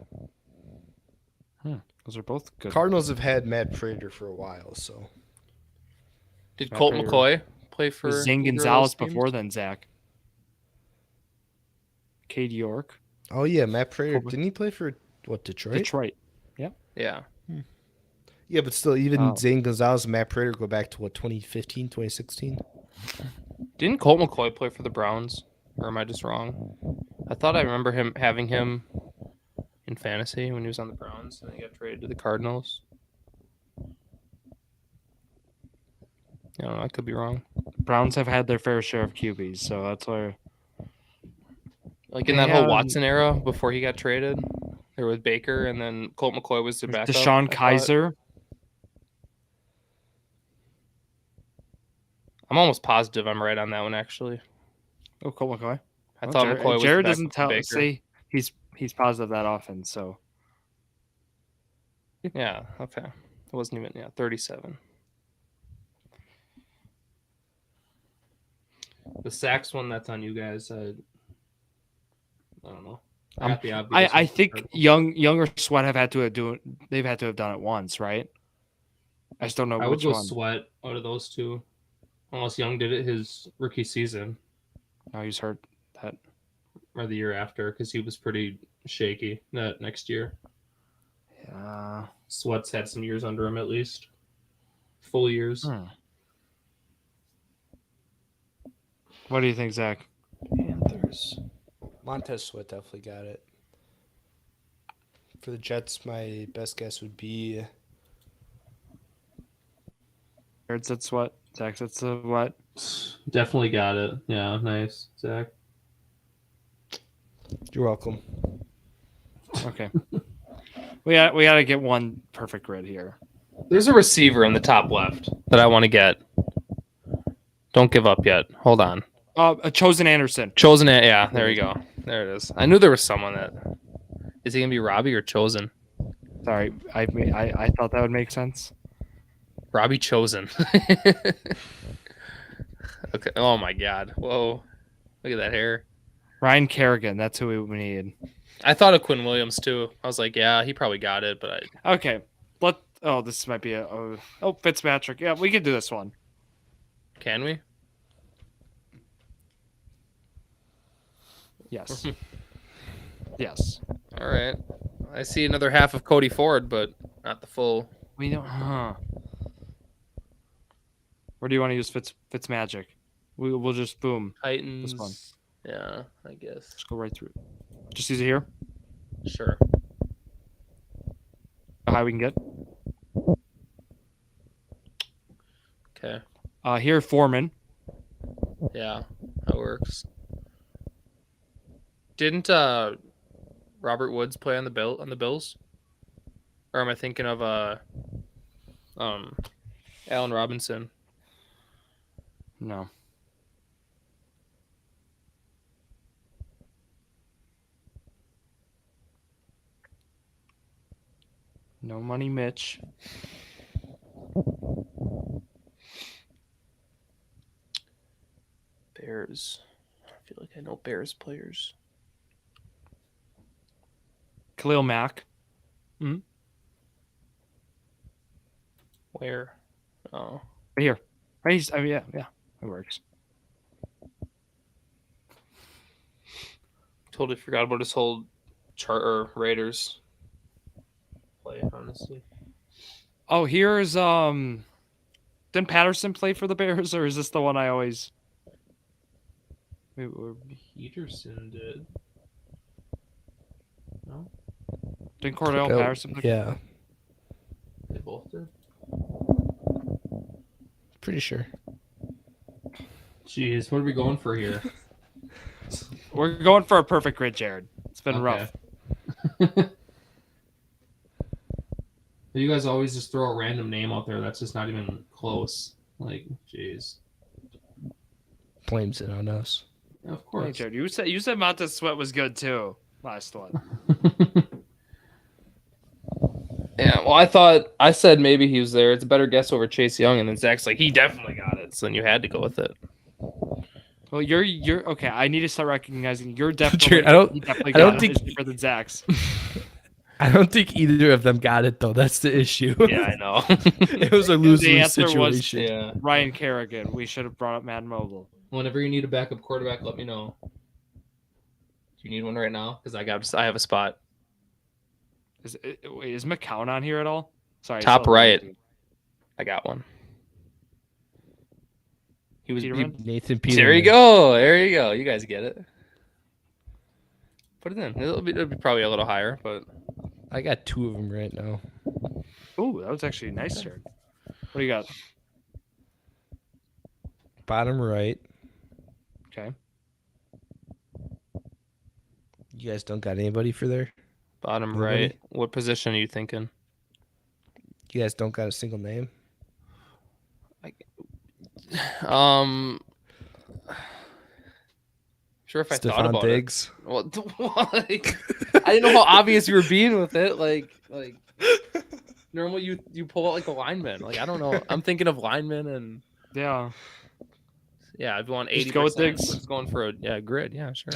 Those are both good. Cardinals have had Matt Prater for a while, so Did Matt Colt Prater. McCoy play for Zing either of Gonzalez those teams? before then, Zach. Cade York. oh yeah, Matt Prater. Colbert. Didn't he play for what Detroit? Yeah. Yeah, but still, even Oh. Zane Gonzalez and Matt Prater go back to what 2015, 2016. Didn't Colt McCoy play for the Browns? Or am I just wrong? I thought I remember having him in fantasy when he was on the Browns and he got traded to the Cardinals. I don't know. I could be wrong. Browns have had their fair share of QBs, so that's why. Like in that whole Yeah. Watson era before he got traded, they were with Baker and then Colt McCoy was their backup. Deshaun I thought. Kaiser. I'm almost positive I'm right on that one, actually. Oh, Colt McCoy. I Well, thought Jared, McCoy was Jared the doesn't backup tell. to Say he's positive that often. So Baker. Yeah, okay. It wasn't even 37. The sacks one, that's on you guys. I don't know. I Um, got the obvious. I think younger Sweat they've had to have done it once, right? I just don't know I would which go one. Sweat out of those two, unless Young did it his rookie season No, he's hurt that. or the year after because he was pretty shaky that next year. Yeah. Sweat's had some years under him at least, full years. What do you think, Zach? Panthers. Montez Sweat definitely got it. For the Jets, my best guess would be Jared said Sweat. Zach said Sweat. Definitely got it. Yeah, nice, Zach. you're welcome. Okay. we got to get one perfect grid here. There's a receiver in the top left that I want to get. Don't give up yet. Hold on. A Chosen Anderson. Chosen. Yeah, there you go. There it is. I knew there was someone that. Is he gonna be Robbie or Chosen? Sorry, I thought that would make sense. Robbie Chosen. Okay. Oh my God. Whoa. Look at that hair. Ryan Kerrigan. That's who we need. I thought of Quinn Williams too. I was like, yeah, he probably got it, but Okay. This might be Fitzpatrick. Yeah, we could do this one. can we? Yes. Yes. All right. I see another half of Cody Ford, but not the full. We don't. Where do you want to use Fitzmagic? We'll just boom. Titans. This one. Yeah, I guess. Just go right through. Just use it here. Sure. How high we can get. Okay. Here Foreman. Yeah, that works. Didn't Robert Woods play on the Bills? Or am I thinking of Allen Robinson? No. No money, Mitch. Bears. I feel like I know Bears players. Khalil Mack. Where? Oh. Right here. Right. Yeah. It works. Totally forgot about his whole chart or Raiders play, honestly. Oh, here's didn't Patterson play for the Bears, or is this the one I always? Wait, Peterson did. No, didn't Cordell Patterson play? Yeah, they both did. pretty sure. Jeez, what are we going for here? We're going for a perfect grid, Jared. It's been rough. You guys always just throw a random name out there that's just not even close. Like, jeez. Blames it on us. Of Hey, course. Jared, you said Montez Sweat was good too. Last one. Yeah, well, I said maybe he was there. It's a better guess over Chase Young, and then Zach's like, he definitely got it. So then you had to go with it. Well, you're okay. I need to start recognizing you're definitely. Jared, I don't think- for the Zacks. I don't think either of them got it though. That's the issue. Yeah, I know. It was a The lose-lose answer was situation. Yeah. Ryan Kerrigan. We should have brought up Madden Mobile. Whenever you need a backup quarterback, let me know. Do you need one right now? Because I have a spot. Is McCown on here at all? Sorry. Top it's all- right. I got one. He was. Peterman? Nathan Peterman. There you go. There you go. You guys get it. Put it in. It'll be probably a little higher, but I got two of them right now. Ooh, that was actually nice, Jared. What do you got? Bottom right. Okay. You guys don't got anybody for there? bottom Nobody? right. What position are you thinking? You guys don't got a single name? Sure, if I thought Stephon about Diggs. it. Well, like, I didn't know how obvious you were being with it. Like normally you pull out like a lineman. Like I don't know. I'm thinking of linemen and Yeah. Yeah, if you want 80%, Just go with Diggs. it's going for a grid. Yeah, sure.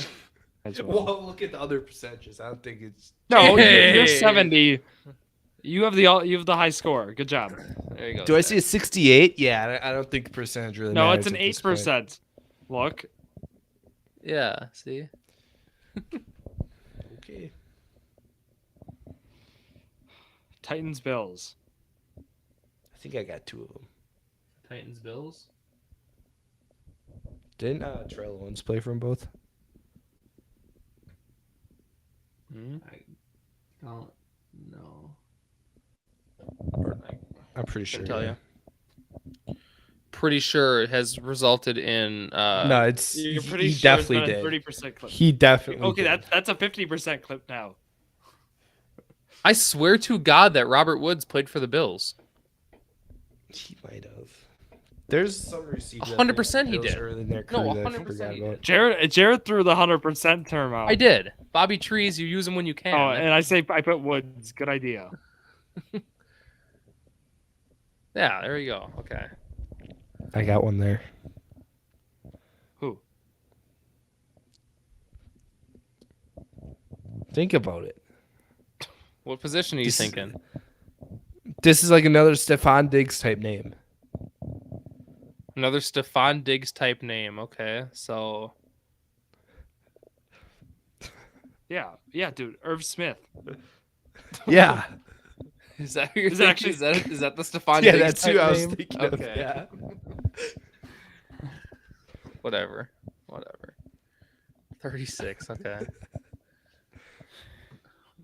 As well. Well, look at the other percentages. I don't think it's. No, you're Jeez. 70. You have the high score. Good job. There you go. Do I Zach. see a 68? Yeah, I don't think percentage really No, matters it's an at this point. 8%. Look, Yeah, see? Okay. Titans Bills. I think I got 2 of them. Titans Bills. Didn't Terrell Owens play for them both? I don't know. I'm pretty sure. Couldn't tell you. Pretty sure it has resulted in No, it's You're pretty he sure definitely it's been a did. 30% clip. He definitely. Okay, did. that's a 50% clip now. I swear to God that Robert Woods played for the Bills. He might have. There's some receivers. 100% he did. Early in their No, career that I 100% forgot he about. did. Jared threw the 100% term out. I did. Bobby Trees, you use them when you can. Oh, and I put Woods. Good idea. Yeah, there you go. Okay. I got one there. Who? Think about it. What position are you thinking? This is like another Stephon Diggs type name. Another Stephon Diggs type name. Okay, so Yeah, dude. Irv Smith. Yeah. is that who you're Is thinking? actually- Is that the Stephon Yeah, Diggs that's type who I was name? thinking Okay. of. Yeah. Whatever. 36. Okay.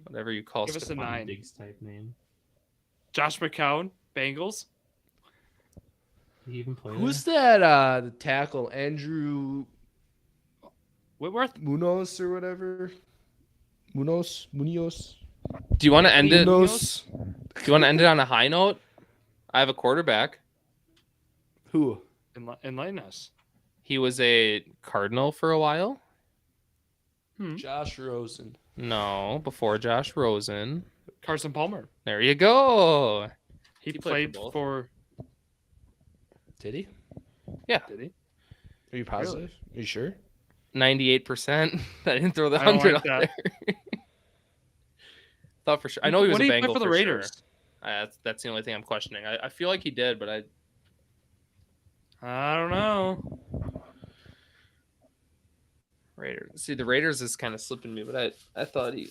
Whatever you call Give us a Stephon 9. Diggs type name. Josh McCown, Bengals. Did he even play Who's that? The tackle Andrew Whitworth. Munoz or whatever. Munoz. Do you want to end it? Do Munoz. you want to end it on a high note? I have a quarterback. Who? Enlighten us. He was a Cardinal for a while. Josh Rosen. No, before Josh Rosen. Carson Palmer. There you go. He played played for both. for. Did he? Yeah, Did he? Are you positive? Are you sure? 98%. I didn't throw the I don't 100 like out that. there. Thought for sure. I know he was What a did he Bengal play for the sure. Raiders? That's the only thing I'm questioning. I feel like he did, but I don't know. Raiders. See, the Raiders is kind of slipping me, but I thought he.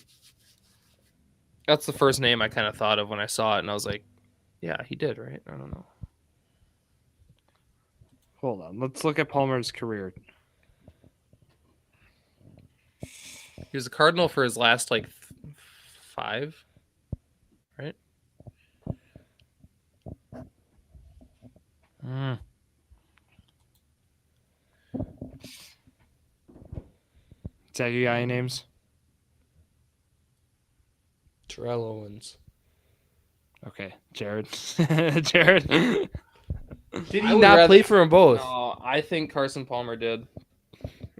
That's the first name I kind of thought of when I saw it, and I was like, yeah, he did, right? I don't know. Hold on. Let's look at Palmer's career. He was a Cardinal for his last 5, right? Zach, you got any names? Terrell Owens. Okay, Jared. Jared. Did he I would not rather- play for them both? No, I think Carson Palmer did.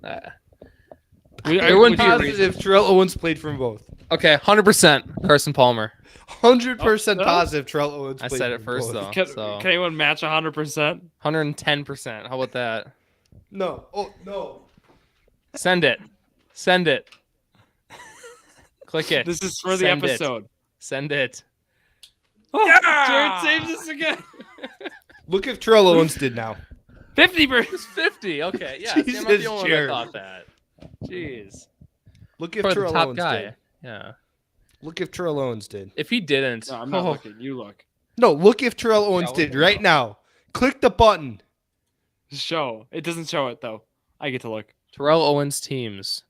I There wouldn't be a Positive Terrell Owens played for them both. Okay, 100% Carson Palmer. 100% Oh, positive Terrell Owens I played said for it them first, both. though. Can, So can anyone match 100%? 110%. How about that? No. Oh, no. Send it. Send it. Click it. This is for the Send it. episode. Send it. Oh, Yeah! Jared saves us again. Look if Terrell Owens did now. 50%. It's 50. Okay. Yeah. See, I'm not the Jesus, only one Jared. that thought that. Jeez. Look if For the Terrell top Owens guy. did. Yeah. Look if Terrell Owens did. If he didn't. No, I'm not oh, looking. You look. No, look if Terrell Owens look did it right up. now. Click the button. Show. It doesn't show it, though. I get to look. Terrell Owens teams.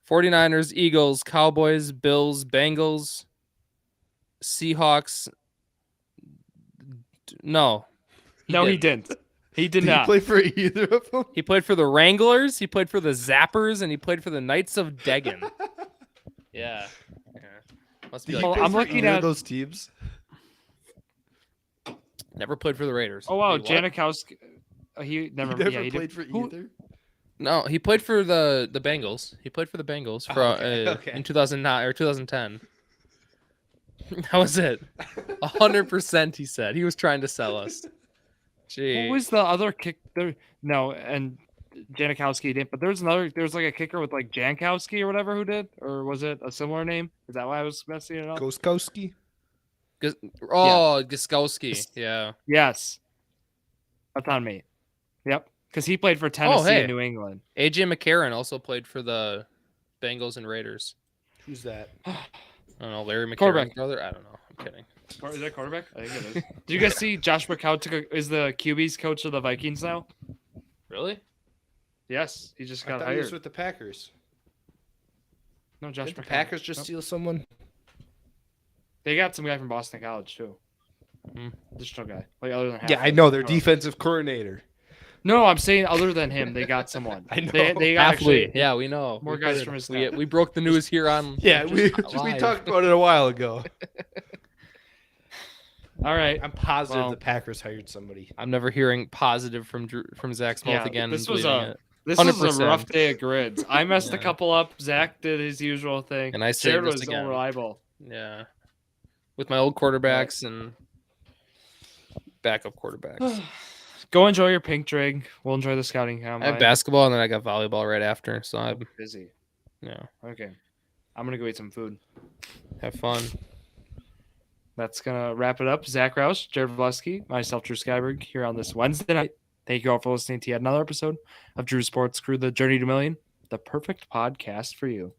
49ers, Eagles, Cowboys, Bills, Bengals, Seahawks. No. No, he didn't. didn't. He did Did not. he play for either of them? He played for the Wranglers, he played for the Zappers, and he played for the Knights of Degen. Yeah. Must be Did like he Well, play I'm for looking either at- of those teams. never played for the Raiders. Oh, wow. Wait, what? Janikowski. He never, He never yeah, he played did. for Who- either. No, he played for the Bengals. He played for the Bengals for okay. in 2009 or 2010. That was it. 100%. He said he was trying to sell us. Gee. Who was the other kick there? No, and Janikowski didn't, but there's like a kicker with like Jankowski or whatever who did, or was it a similar name? Is that why I was messing it up? Goskowski. Guskowski. Gus- Yeah. Yes, that's on me. Yep, because he played for Tennessee hey. and New England. AJ McCarron also played for the Bengals and Raiders. Who's that? I don't know, Larry McCarron's Quarterback. brother. I don't know. I'm kidding. Is that quarterback? I think it is. Did you guys see Josh McCown is the QB's coach of the Vikings now? Really? Yes, he just I got thought he was hired. with the Packers. No, Josh Did the McCown. Packers just Nope. steal someone? They got some guy from Boston College too. Hmm. Additional guy, like other than Yeah, I Halford. know their defensive coordinator. No, I'm saying other than him, they got someone. I know. They got Athlete. actually Yeah, we know. more We guys heard. from his We, staff. we broke the news here on. Yeah, we live. talked about it a while ago. All right. I'm positive Well- the Packers hired somebody. I'm never hearing positive from Zach's mouth Yeah, again. this and was believing a- it. This was 100%. a rough day of grids. I messed a Yeah. couple up. Zach did his usual thing. And I saved Jared us was again. unreliable. Yeah. With my old quarterbacks and backup quarterbacks. Go enjoy your pink drink. We'll enjoy the scouting I combine. have basketball and then I got volleyball right after. So I'm Busy. yeah. Okay. I'm gonna go eat some food. Have fun. That's gonna wrap it up. Zach Roush, Jared Vleski, myself, Drew Skyberg, here on this Wednesday night. Thank you all for listening to yet another episode of Drew Sports Crew, The Journey to Million, the perfect podcast for you.